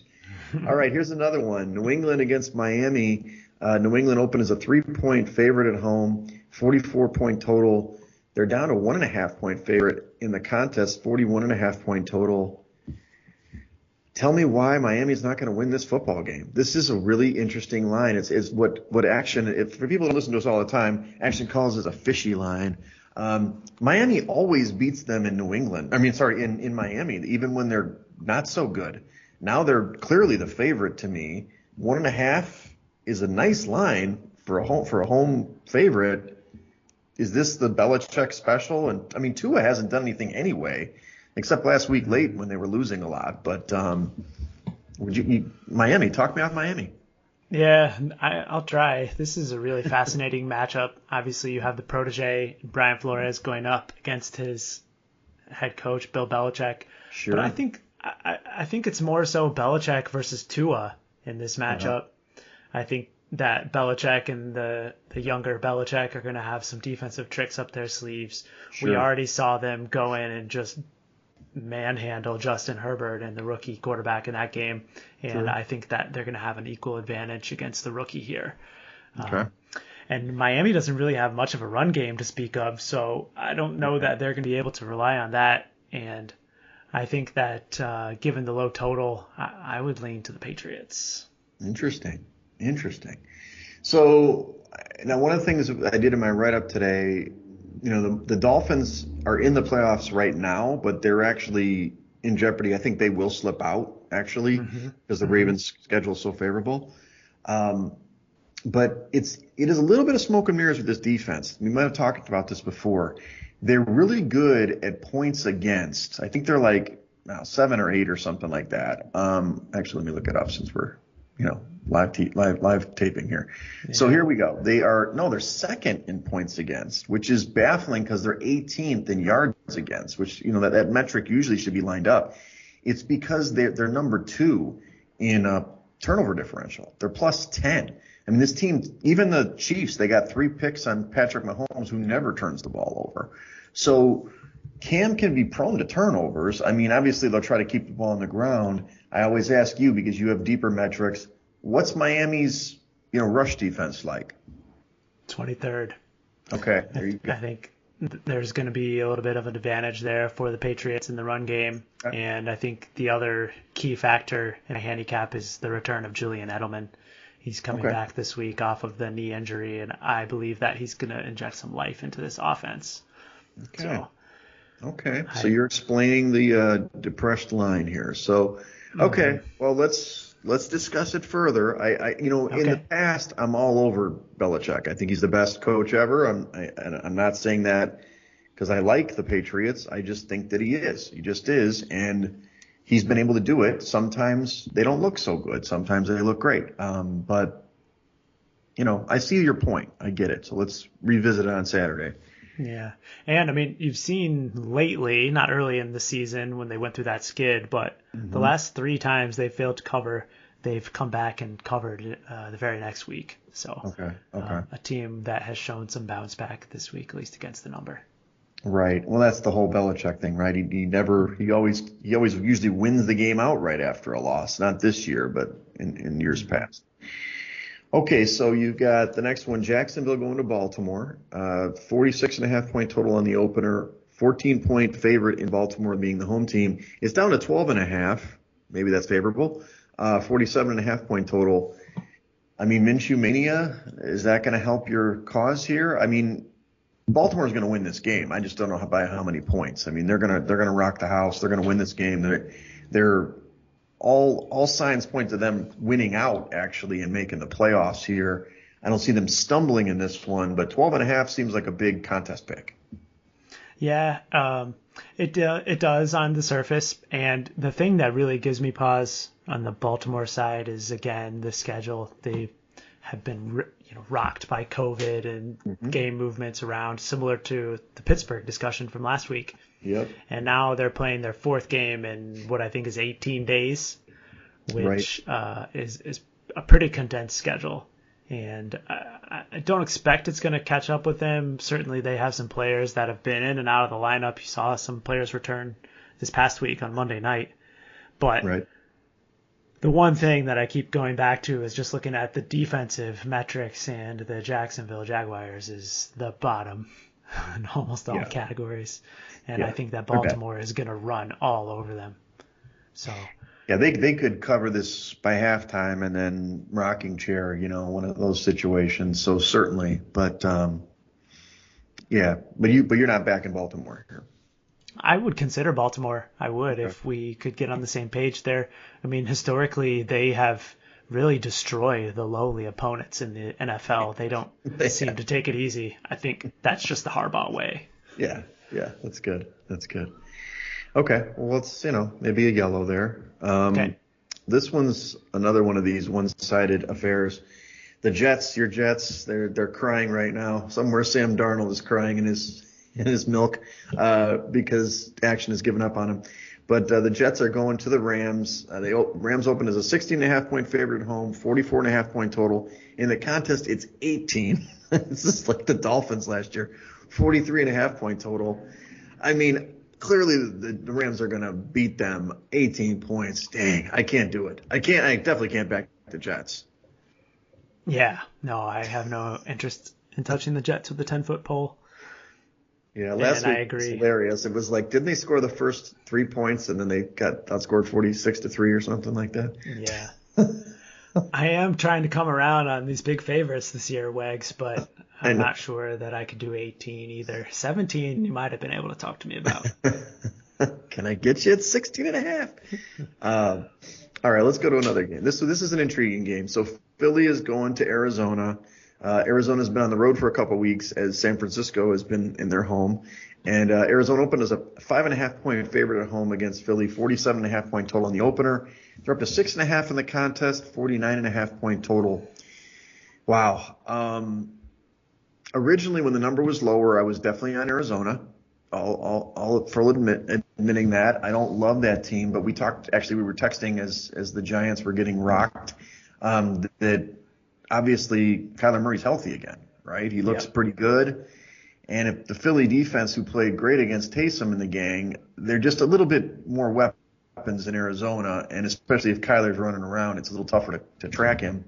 All right, here's another one. New England against Miami. New England opened as a 3-point favorite at home, 44-point total. They're down to 1.5-point favorite in the contest, 41.5-point total. Tell me why Miami's not going to win this football game. This is a really interesting line. It's what Action, for people who listen to us all the time, Action calls it a fishy line. Miami always beats them in New England. In Miami, even when they're not so good. Now they're clearly the favorite to me. 1.5 is a nice line for a home favorite. Is this the Belichick special? And Tua hasn't done anything anyway, except last week late when they were losing a lot. But Miami, talk me off Miami. Yeah, I'll try. This is a really fascinating matchup. Obviously, you have the protege, Brian Flores, going up against his head coach, Bill Belichick. Sure. But I think it's more so Belichick versus Tua in this matchup. I think that Belichick and the younger Belichick are going to have some defensive tricks up their sleeves. Sure. We already saw them go in and just manhandle Justin Herbert and the rookie quarterback in that game. And sure. I think that they're going to have an equal advantage against the rookie here. Okay. And Miami doesn't really have much of a run game to speak of, so I don't know that they're going to be able to rely on that. And I think that given the low total, I would lean to the Patriots. Interesting. So now one of the things I did in my write-up today, the Dolphins are in the playoffs right now, but they're actually in jeopardy. I think they will slip out, actually, because the Ravens' schedule is so favorable. But it is a little bit of smoke and mirrors with this defense. We might have talked about this before. They're really good at points against. I think they're like 7 or 8 or something like that. Actually, let me look it up since we're live taping here. Yeah. So here we go. They're second in points against, which is baffling because they're 18th in yards against, which that metric usually should be lined up. It's because they're number 2 in turnover differential. They're plus 10. I mean, this team, even the Chiefs, they got 3 picks on Patrick Mahomes, who never turns the ball over. So Cam can be prone to turnovers. I mean, obviously they'll try to keep the ball on the ground. I always ask you, because you have deeper metrics, what's Miami's rush defense like? 23rd. Okay, there you go. I think there's going to be a little bit of an advantage there for the Patriots in the run game. Okay. And I think the other key factor in a handicap is the return of Julian Edelman. He's coming back this week off of the knee injury, and I believe that he's going to inject some life into this offense. Okay. So, Okay. So you're explaining the depressed line here. So, okay. Well, let's discuss it further. In the past, I'm all over Belichick. I think he's the best coach ever. I'm not saying that because I like the Patriots. I just think that he is. He just is. And he's been able to do it. Sometimes they don't look so good. Sometimes they look great. But I see your point. I get it. So let's revisit it on Saturday. Yeah. And I mean, you've seen lately, not early in the season when they went through that skid, but the last 3 times they failed to cover, they've come back and covered the very next week. So a team that has shown some bounce back this week, at least against the number. Right. Well, that's the whole Belichick thing, right? He always usually wins the game outright after a loss. Not this year, but in years past. Okay, so you've got the next one, Jacksonville going to Baltimore. 46.5 point total on the opener. 14-point favorite in Baltimore being the home team. It's down to 12.5. Maybe that's favorable. 47.5 point total. I mean, Minshew mania, is that going to help your cause here? I mean, Baltimore's going to win this game. I just don't know by how many points. I mean, they're going to rock the house. They're going to win this game. They're all signs point to them winning out actually and making the playoffs here. I don't see them stumbling in this one, but 12.5 seems like a big contest pick. Yeah, it does on the surface. And the thing that really gives me pause on the Baltimore side is, again, the schedule. They have been rocked by COVID and game movements around, similar to the Pittsburgh discussion from last week. Yep. And now they're playing their 4th game in what I think is 18 days, which is a pretty condensed schedule. And I don't expect it's going to catch up with them. Certainly they have some players that have been in and out of the lineup. You saw some players return this past week on Monday night. But the one thing that I keep going back to is just looking at the defensive metrics, and the Jacksonville Jaguars is the bottom in almost all categories. And I think that Baltimore is going to run all over them. So yeah, they could cover this by halftime and then rocking chair, one of those situations. So certainly, but but you're not back in Baltimore here. I would consider Baltimore. I would if we could get on the same page there. I mean, historically, they have really destroyed the lowly opponents in the NFL. They don't seem to take it easy. I think that's just the Harbaugh way. Yeah, that's good. Okay, well, let's, maybe a yellow there. Okay. This one's another one of these one-sided affairs. The Jets, your Jets, they're crying right now. Somewhere Sam Darnold is crying in his milk because action has given up on him. But the Jets are going to the Rams. Rams opened as a 16.5 point favorite at home, 44.5 point total. In the contest, it's 18. This is like the Dolphins last year, 43.5 point total. I mean, clearly the Rams are going to beat them 18 points. Dang, I can't do it. I definitely can't back the Jets. Yeah, no, I have no interest in touching the Jets with the 10-foot pole. Yeah, last week was hilarious. It was like, didn't they score the first 3 points and then they got outscored 46-3 or something like that? Yeah. I am trying to come around on these big favorites this year, Wags, but I'm not sure that I could do 18 either. 17 you might have been able to talk to me about. Can I get you at 16.5? All right, let's go to another game. This is an intriguing game. So Philly is going to Arizona. Arizona's been on the road for a couple of weeks as San Francisco has been in their home. And Arizona opened as a 5.5 point favorite at home against Philly, 47.5 point total in the opener. They're up to 6.5 in the contest, 49.5 point total. Wow. Originally, when the number was lower, I was definitely on Arizona. I'll admitting that. I don't love that team, but we were texting as the Giants were getting rocked, that obviously Kyler Murray's healthy again, right? He looks pretty good. And if the Philly defense, who played great against Taysom and the gang, they're just a little bit more weapons in Arizona, and especially if Kyler's running around, it's a little tougher to track him.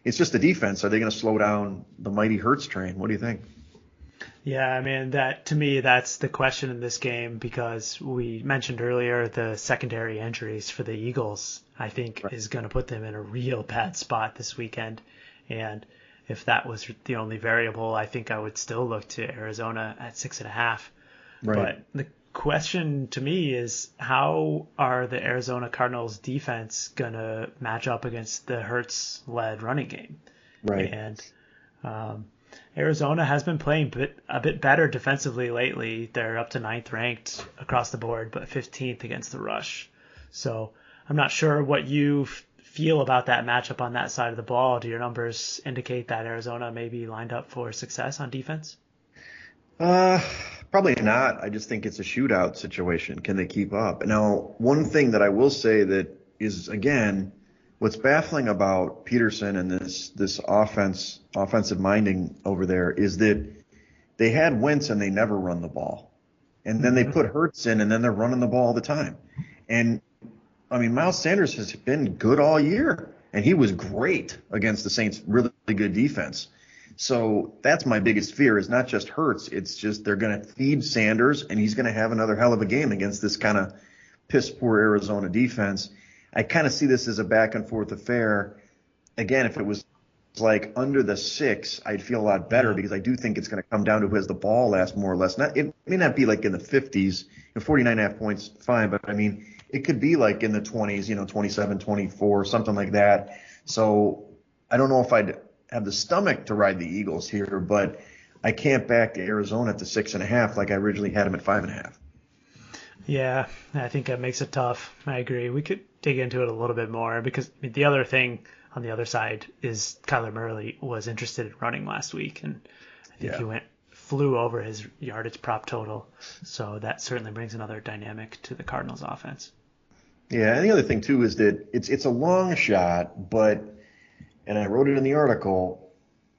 It's just the defense. Are they going to slow down the mighty Hurts train? What do you think? Yeah, I mean, to me, that's the question in this game, because we mentioned earlier the secondary injuries for the Eagles, I think, is going to put them in a real bad spot this weekend. And if that was the only variable, I think I would still look to Arizona at 6.5. Right. But the question to me is, how are the Arizona Cardinals defense going to match up against the Hurts-led running game? Right. And Arizona has been playing a bit better defensively lately. They're up to 9th ranked across the board, but 15th against the rush. So I'm not sure what you feel about that matchup on that side of the ball. Do your numbers indicate that Arizona may be lined up for success on defense? Probably not. I just think it's a shootout situation. Can they keep up? Now, one thing that I will say that is, again, what's baffling about Peterson and this offensive minding over there is that they had Wentz and they never run the ball. And then they put Hurts in and then they're running the ball all the time. And I mean, Miles Sanders has been good all year, and he was great against the Saints' really good defense. So that's my biggest fear, is not just Hurts. It's just they're going to feed Sanders, and he's going to have another hell of a game against this kind of piss-poor Arizona defense. I kind of see this as a back-and-forth affair. Again, if it was like under the 6, I'd feel a lot better, because I do think it's going to come down to who has the ball last more or less. It may not be like in the 50s, 49.5 points, fine, but I mean, it could be like in the 20s, 27, 24, something like that. So I don't know if I'd have the stomach to ride the Eagles here, but I can't back Arizona at the 6.5 like I originally had them at 5.5. Yeah, I think that makes it tough. I agree. We could dig into it a little bit more, because the other thing on the other side is Kyler Murray was interested in running last week, and I think he flew over his yardage prop total. So that certainly brings another dynamic to the Cardinals offense. Yeah, and the other thing too is that it's a long shot, but, and I wrote it in the article,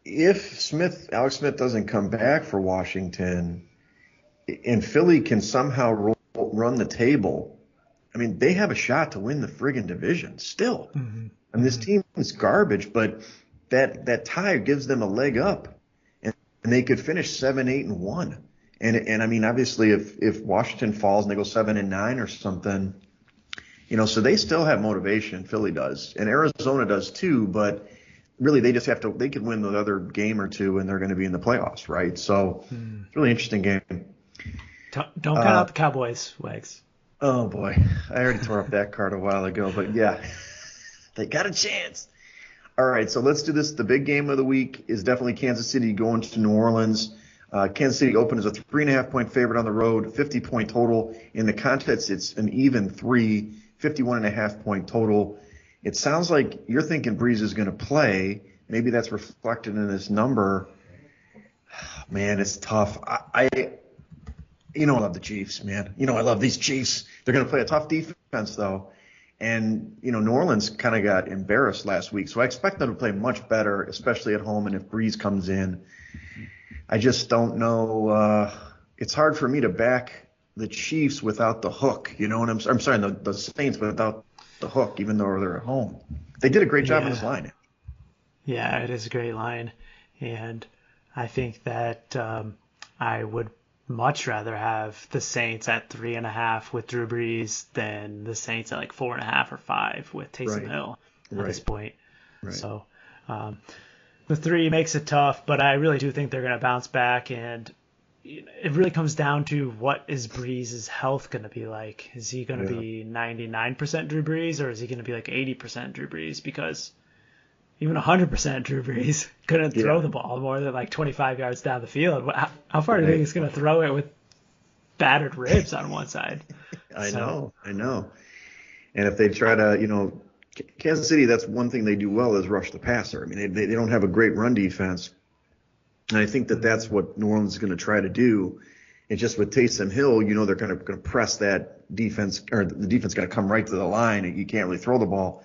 if Alex Smith doesn't come back for Washington and Philly can somehow run the table, I mean, they have a shot to win the friggin' division still. Mm-hmm. I mean, this team is garbage, but that tie gives them a leg up, and they could finish 7-8-1. And I mean, obviously, if Washington falls and they go 7-9 or something, so they still have motivation. Philly does, and Arizona does too. But really, they just have to. They could win the other game or two, and they're going to be in the playoffs, right? So it's a really interesting game. Don't count out the Cowboys, Wags. Oh boy, I already tore up that card a while ago, but yeah, they got a chance. All right, so let's do this. The big game of the week is definitely Kansas City going to New Orleans. Kansas City opened as a 3.5-point favorite on the road, 50-point total. In the contest, it's an even 51.5-point total. It sounds like you're thinking Breeze is going to play. Maybe that's reflected in this number. Man, it's tough. I love the Chiefs, man. I love these Chiefs. They're going to play a tough defense, though. And, New Orleans kind of got embarrassed last week. So I expect them to play much better, especially at home. And if Breeze comes in, I just don't know. It's hard for me to back the Chiefs without the hook. You know what I'm sorry, the Saints without the hook, even though they're at home. They did a great job on this line. Yeah, it is a great line. And I think that I would much rather have the Saints at 3.5 with Drew Brees than the Saints at like 4.5 or 5 with Taysom Hill at this point. Right. So the 3 makes it tough, but I really do think they're going to bounce back, and it really comes down to what is Brees' health going to be like. Is he going to be 99% Drew Brees, or is he going to be like 80% Drew Brees? Because even 100% Drew Brees couldn't throw the ball more than like 25 yards down the field. How far do you think he's going to throw it with battered ribs on one side? I know. And if they try to, Kansas City, that's one thing they do well is rush the passer. I mean, they don't have a great run defense. And I think that's what New Orleans is going to try to do. It's just with Taysom Hill, they're going to press that defense, or the defense is going to come right to the line, and you can't really throw the ball.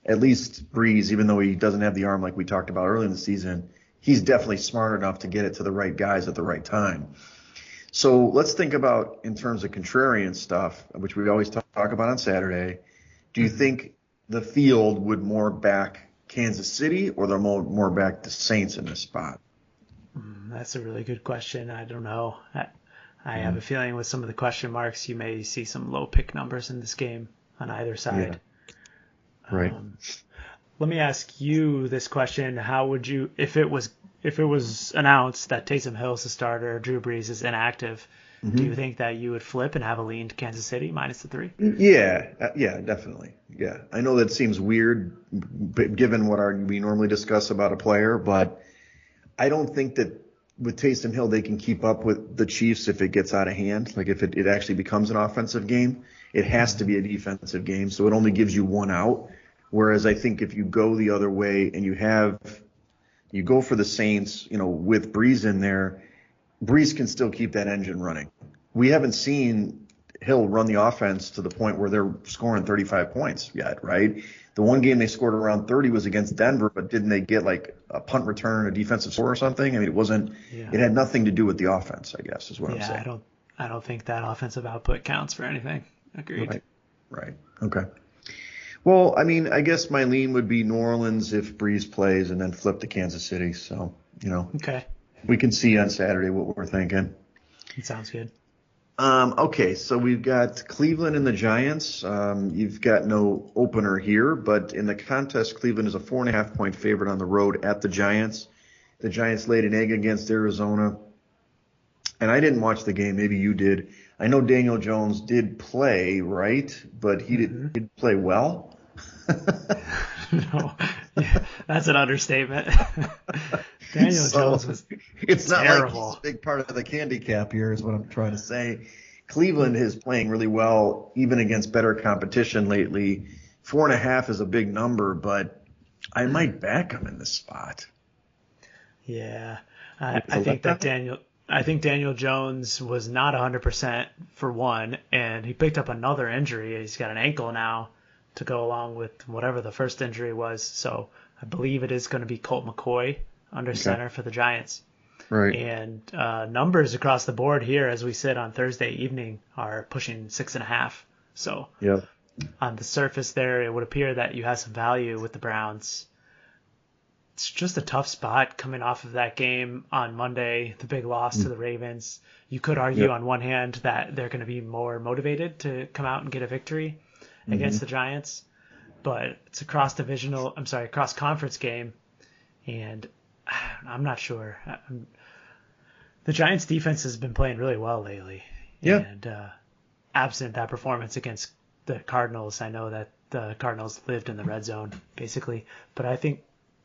At least Breeze, even though he doesn't have the arm like we talked about early in the season, he's definitely smart enough to get it to the right guys at the right time. So let's think about, in terms of contrarian stuff, which we always talk about on Saturday. Do you think the field would more back Kansas City, or they're more back the Saints in this spot? That's a really good question. I don't know. I have a feeling with some of the question marks, you may see some low pick numbers in this game on either side. Yeah. Right. Let me ask you this question: how would you, if it was announced that Taysom Hill is the starter, Drew Brees is inactive, Do you think that you would flip and have a lean to Kansas City minus the 3? Yeah, definitely. Yeah, I know that seems weird given what we normally discuss about a player, but I don't think that with Taysom Hill they can keep up with the Chiefs if it gets out of hand. Like if it actually becomes an offensive game, it has to be a defensive game, so it only gives you one out. Whereas I think if you go the other way and you go for the Saints, with Breeze in there, Breeze can still keep that engine running. We haven't seen Hill run the offense to the point where they're scoring 35 points yet, right? The one game they scored around 30 was against Denver, but didn't they get like a punt return, a defensive score or something? I mean, it had nothing to do with the offense, I guess, is what I'm saying. Yeah, I don't think that offensive output counts for anything. Agreed. Right. Okay. Well, I mean, I guess my lean would be New Orleans if Breeze plays and then flip to Kansas City. So, Okay. We can see on Saturday what we're thinking. It sounds good. Okay, so we've got Cleveland and the Giants. You've got no opener here, but in the contest, Cleveland is a 4.5-point favorite on the road at the Giants. The Giants laid an egg against Arizona. And I didn't watch the game. Maybe you did. I know Daniel Jones did play, right? But he did play well. No, that's an understatement. Daniel Jones was it's not terrible. Like he's a big part of the handicap here is what I'm trying to say. Cleveland is playing really well, even against better competition lately. 4.5 is a big number, but I might back him in this spot. Yeah, I think Daniel Jones was not 100% for one, and he picked up another injury. He's got an ankle now to go along with whatever the first injury was. So I believe it is going to be Colt McCoy under center for the Giants. Right. And numbers across the board here as we sit on Thursday evening are pushing 6.5. So on the surface there, it would appear that you have some value with the Browns. It's just a tough spot coming off of that game on Monday, the big loss to the Ravens. You could argue on one hand that they're going to be more motivated to come out and get a victory against the Giants, but it's a cross-conference game, and I'm not sure. The Giants' defense has been playing really well lately, and absent that performance against the Cardinals, I know that the Cardinals lived in the red zone, basically, but I think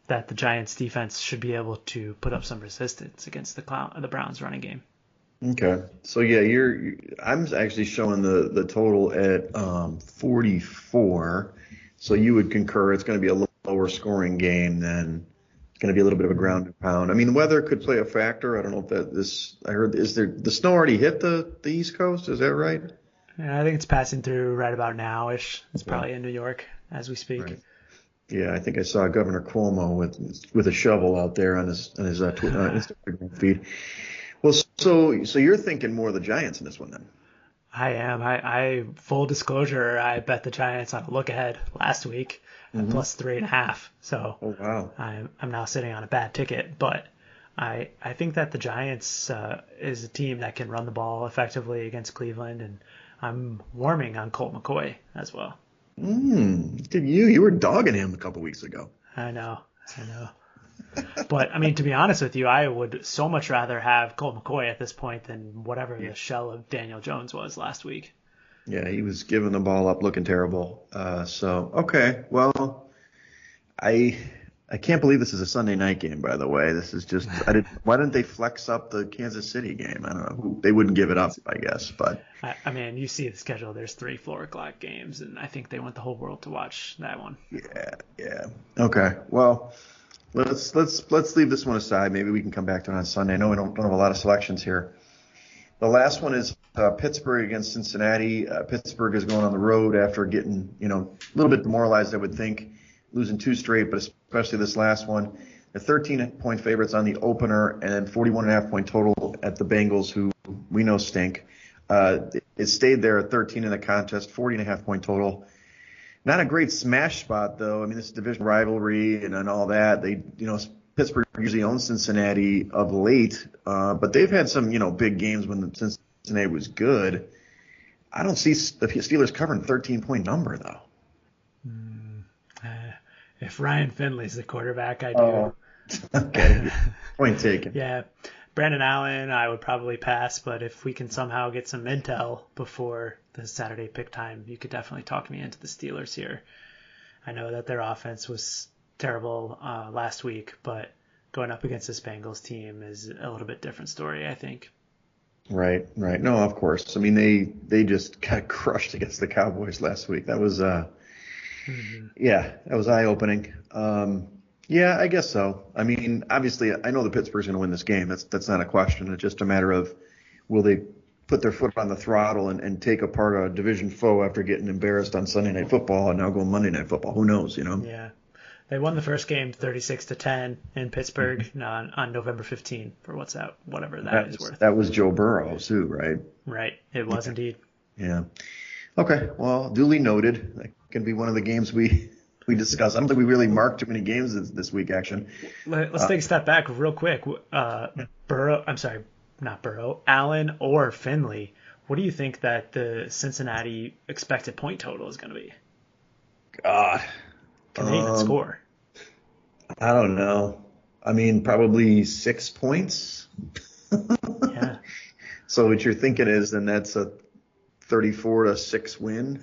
that the Giants' defense should be able to put up some resistance against the Browns' running game. Okay, so I'm actually showing the total at 44. So you would concur it's going to be a lower scoring game than it's going to be a little bit of a ground and pound. I mean, weather could play a factor. I don't know if I heard the snow already hit the East Coast? Is that right? Yeah, I think it's passing through right about now-ish. It's probably in New York as we speak. Right. Yeah, I think I saw Governor Cuomo with a shovel out there on his Instagram feed. Well, so you're thinking more of the Giants in this one then? I am. I full disclosure, I bet the Giants on a look ahead last week at plus 3.5. So wow. I'm now sitting on a bad ticket, but I think that the Giants is a team that can run the ball effectively against Cleveland, and I'm warming on Colt McCoy as well. You were dogging him a couple weeks ago. I know. But, I mean, to be honest with you, I would so much rather have Colt McCoy at this point than whatever the shell of Daniel Jones was last week. Yeah, he was giving the ball up looking terrible. Okay. Well, I can't believe this is a Sunday night game, by the way. This is just why didn't they flex up the Kansas City game? I don't know. They wouldn't give it up, I guess. But I mean, you see the schedule. There's 3 4 o'clock games, and I think they want the whole world to watch that one. Yeah. Okay. Well, let's leave this one aside. Maybe we can come back to it on Sunday. I know we don't have a lot of selections here. The last one is Pittsburgh against Cincinnati. Pittsburgh is going on the road after getting a little bit demoralized, I would think, losing 2 straight, but especially this last one. The 13-point favorites on the opener and 41.5-point total at the Bengals, who we know stink. It stayed there at 13 in the contest, 40.5-point total. Not a great smash spot, though. I mean, this is division rivalry and all that. Pittsburgh usually owns Cincinnati of late, but they've had some, big games when Cincinnati was good. I don't see the Steelers covering 13-point number, though. If Ryan Finley's the quarterback, I do. Okay. Point taken. Yeah. Brandon Allen, I would probably pass, but if we can somehow get some intel before the Saturday pick time, you could definitely talk me into the Steelers here. I know that their offense was terrible last week, but going up against this Bengals team is a little bit different story, I think. Right. No, of course. I mean, they just got crushed against the Cowboys last week. That was, that was eye-opening. Yeah, I guess so. I mean, obviously, I know the Pittsburgh's going to win this game. That's not a question. It's just a matter of will they put their foot on the throttle and take apart a division foe after getting embarrassed on Sunday Night Football and now going Monday Night Football. Who knows, Yeah. They won the first game 36-10 in Pittsburgh on November 15 for whatever that is worth. That was Joe Burrow, too, right? Right. It was indeed. Yeah. Okay. Well, duly noted. That can be one of the games we discuss. I don't think we really marked too many games this week, actually. Let's take a step back real quick. Allen or Finley. What do you think that the Cincinnati expected point total is going to be? God. Can they even score? I don't know. I mean, probably 6 points. Yeah. So what you're thinking is then that's a 34-6 win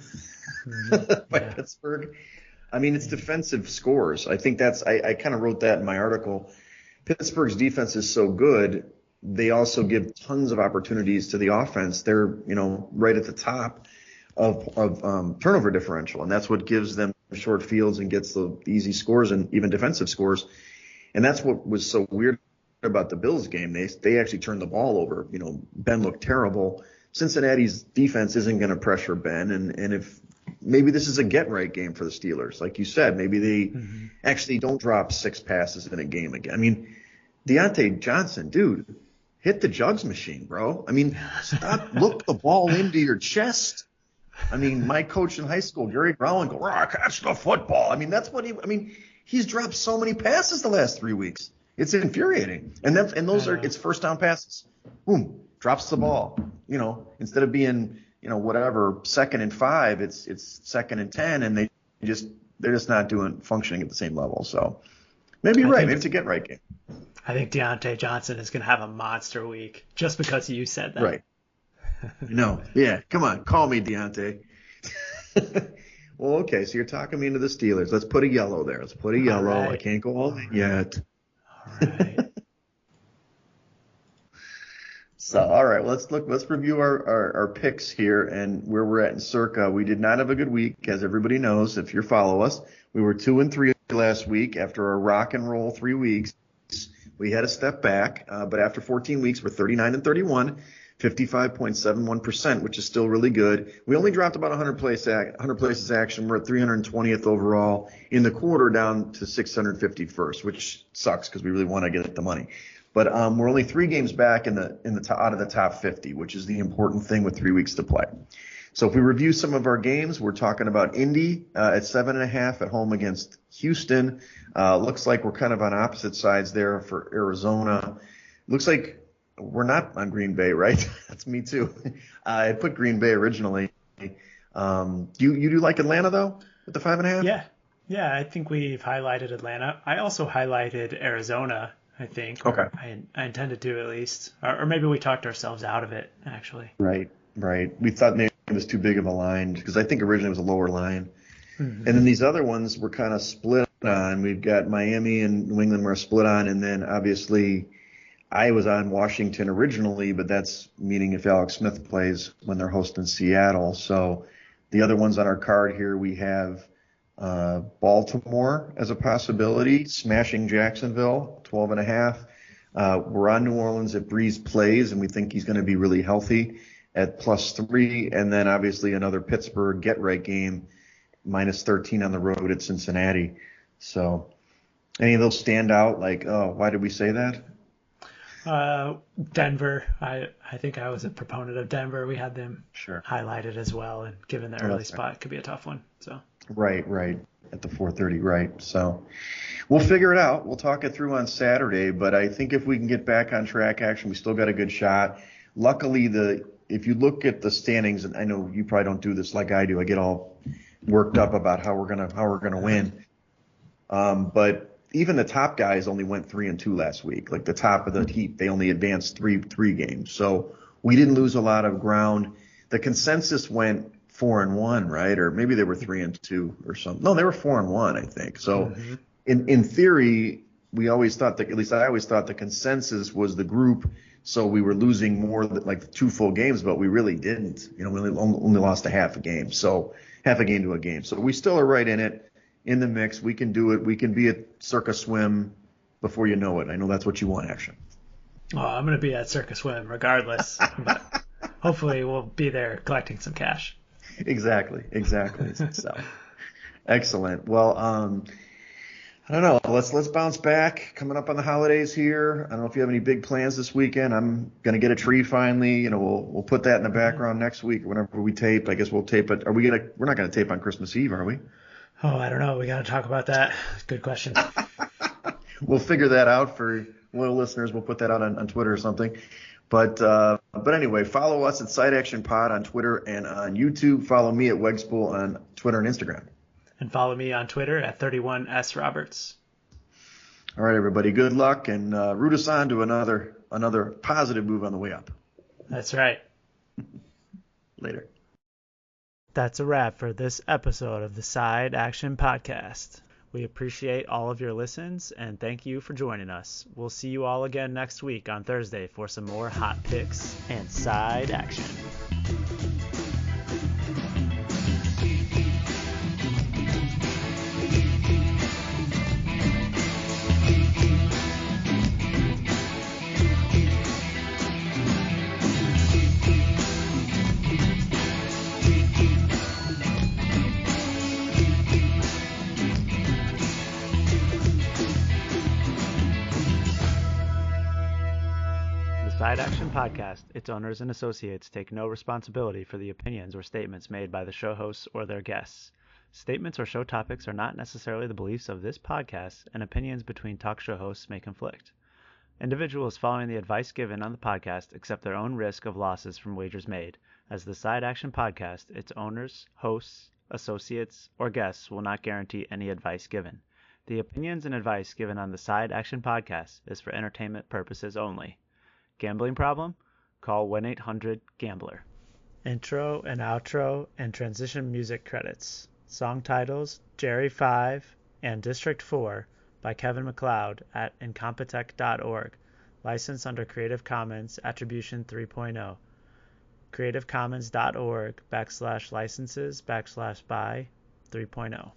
by Pittsburgh. I mean, it's defensive scores. I think I kind of wrote that in my article. Pittsburgh's defense is so good. They also give tons of opportunities to the offense. They're, right at the top of turnover differential, and that's what gives them short fields and gets the easy scores and even defensive scores. And that's what was so weird about the Bills game. They actually turned the ball over. Ben looked terrible. Cincinnati's defense isn't going to pressure Ben, and if maybe this is a get-right game for the Steelers. Like you said, maybe they actually don't drop 6 passes in a game again. I mean, Deontay Johnson, dude, hit the jugs machine, bro. I mean, look the ball into your chest. I mean, my coach in high school, Gary Browning, catch the football. I mean, he's dropped so many passes the last 3 weeks. It's infuriating. And those it's first down passes. Boom, drops the ball. Instead of being, whatever, 2nd and 5, it's 2nd and 10, and they're just not functioning at the same level. So maybe you're right. Maybe it's a get-right game. I think Deontay Johnson is going to have a monster week just because you said that. Right. No. Yeah. Come on. Call me, Deontay. Well, okay. So you're talking me into the Steelers. Let's put a yellow there. Let's put a yellow. Right. I can't go all in yet. All right. So, all right. Let's review our picks here and where we're at in Circa. We did not have a good week, as everybody knows. If you follow us, we were 2-3 last week after a rock and roll 3 weeks. We had a step back, but after 14 weeks, we're 39-31, 55.71%, which is still really good. We only dropped about 100 places action. We're at 320th overall in the quarter, down to 651st, which sucks because we really want to get the money. But we're only 3 games back out of the top 50, which is the important thing with 3 weeks to play. So if we review some of our games, we're talking about Indy at 7.5 at home against Houston. Looks like we're kind of on opposite sides there for Arizona. Looks like we're not on Green Bay, right? That's me too. I put Green Bay originally. You do like Atlanta though with the 5.5? Yeah. I think we've highlighted Atlanta. I also highlighted Arizona. I think. Okay. I intended to at least, or maybe we talked ourselves out of it actually. Right. We thought maybe it was too big of a line because I think originally it was a lower line. And then these other ones were kind of split on. We've got Miami and New England were split on, and then obviously I was on Washington originally, but that's meaning if Alex Smith plays when they're hosting Seattle. So the other ones on our card here, we have Baltimore as a possibility, smashing Jacksonville, 12.5. We're on New Orleans if Breeze plays, and we think he's going to be really healthy at +3. And then obviously another Pittsburgh get-right game, -13 on the road at Cincinnati. So any of those stand out? Like, why did we say that? Denver. I think I was a proponent of Denver. We had them highlighted as well, and given the early spot, it could be a tough one. So right at the 4:30, right? So we'll figure it out. We'll talk it through on Saturday. But I think if we can get back on track, action, we still got a good shot. Luckily, if you look at the standings, and I know you probably don't do this like I do. I get all worked up about how we're gonna win. But even the top guys only went 3-2 last week. Like the top of the heap, they only advanced three games. So we didn't lose a lot of ground. The consensus went 4-1, right? Or maybe they were 3-2 or something. No, they were 4-1, I think. So in theory, we always thought that, at least I always thought the consensus was the group. So we were losing more like 2 full games, but we really didn't. We only lost a half a game to a game. So we still are right in it, in the mix. We can do it. We can be at Circa Swim before you know it. I know that's what you want, Action. Oh, I'm going to be at Circa Swim regardless, but hopefully we'll be there collecting some cash. Exactly. So excellent. Well, I don't know. Let's bounce back. Coming up on the holidays here. I don't know if you have any big plans this weekend. I'm gonna get a tree finally. We'll put that in the background next week whenever we tape. I guess we'll tape it. We're not gonna tape on Christmas Eve, are we? Oh, I don't know. We got to talk about that. Good question. We'll figure that out for loyal listeners. We'll put that out on Twitter or something. But anyway, follow us at Side Action Pod on Twitter and on YouTube. Follow me at Wegspool on Twitter and Instagram. And follow me on Twitter at 31sroberts. All right, everybody. Good luck, and root us on to another positive move on the way up. That's right. Later. That's a wrap for this episode of the Side Action Podcast. We appreciate all of your listens, and thank you for joining us. We'll see you all again next week on Thursday for some more hot picks and side action. Side Action Podcast, its owners and associates take no responsibility for the opinions or statements made by the show hosts or their guests. Statements or show topics are not necessarily the beliefs of this podcast, and opinions between talk show hosts may conflict. Individuals following the advice given on the podcast accept their own risk of losses from wagers made, as the Side Action Podcast, its owners, hosts, associates, or guests will not guarantee any advice given. The opinions and advice given on the Side Action Podcast is for entertainment purposes only. Gambling problem? Call 1-800-GAMBLER. Intro and outro and transition music credits. Song titles Jerry 5 and District 4 by Kevin MacLeod at incompetech.org. Licensed under Creative Commons Attribution 3.0. creativecommons.org/licenses/by 3.0.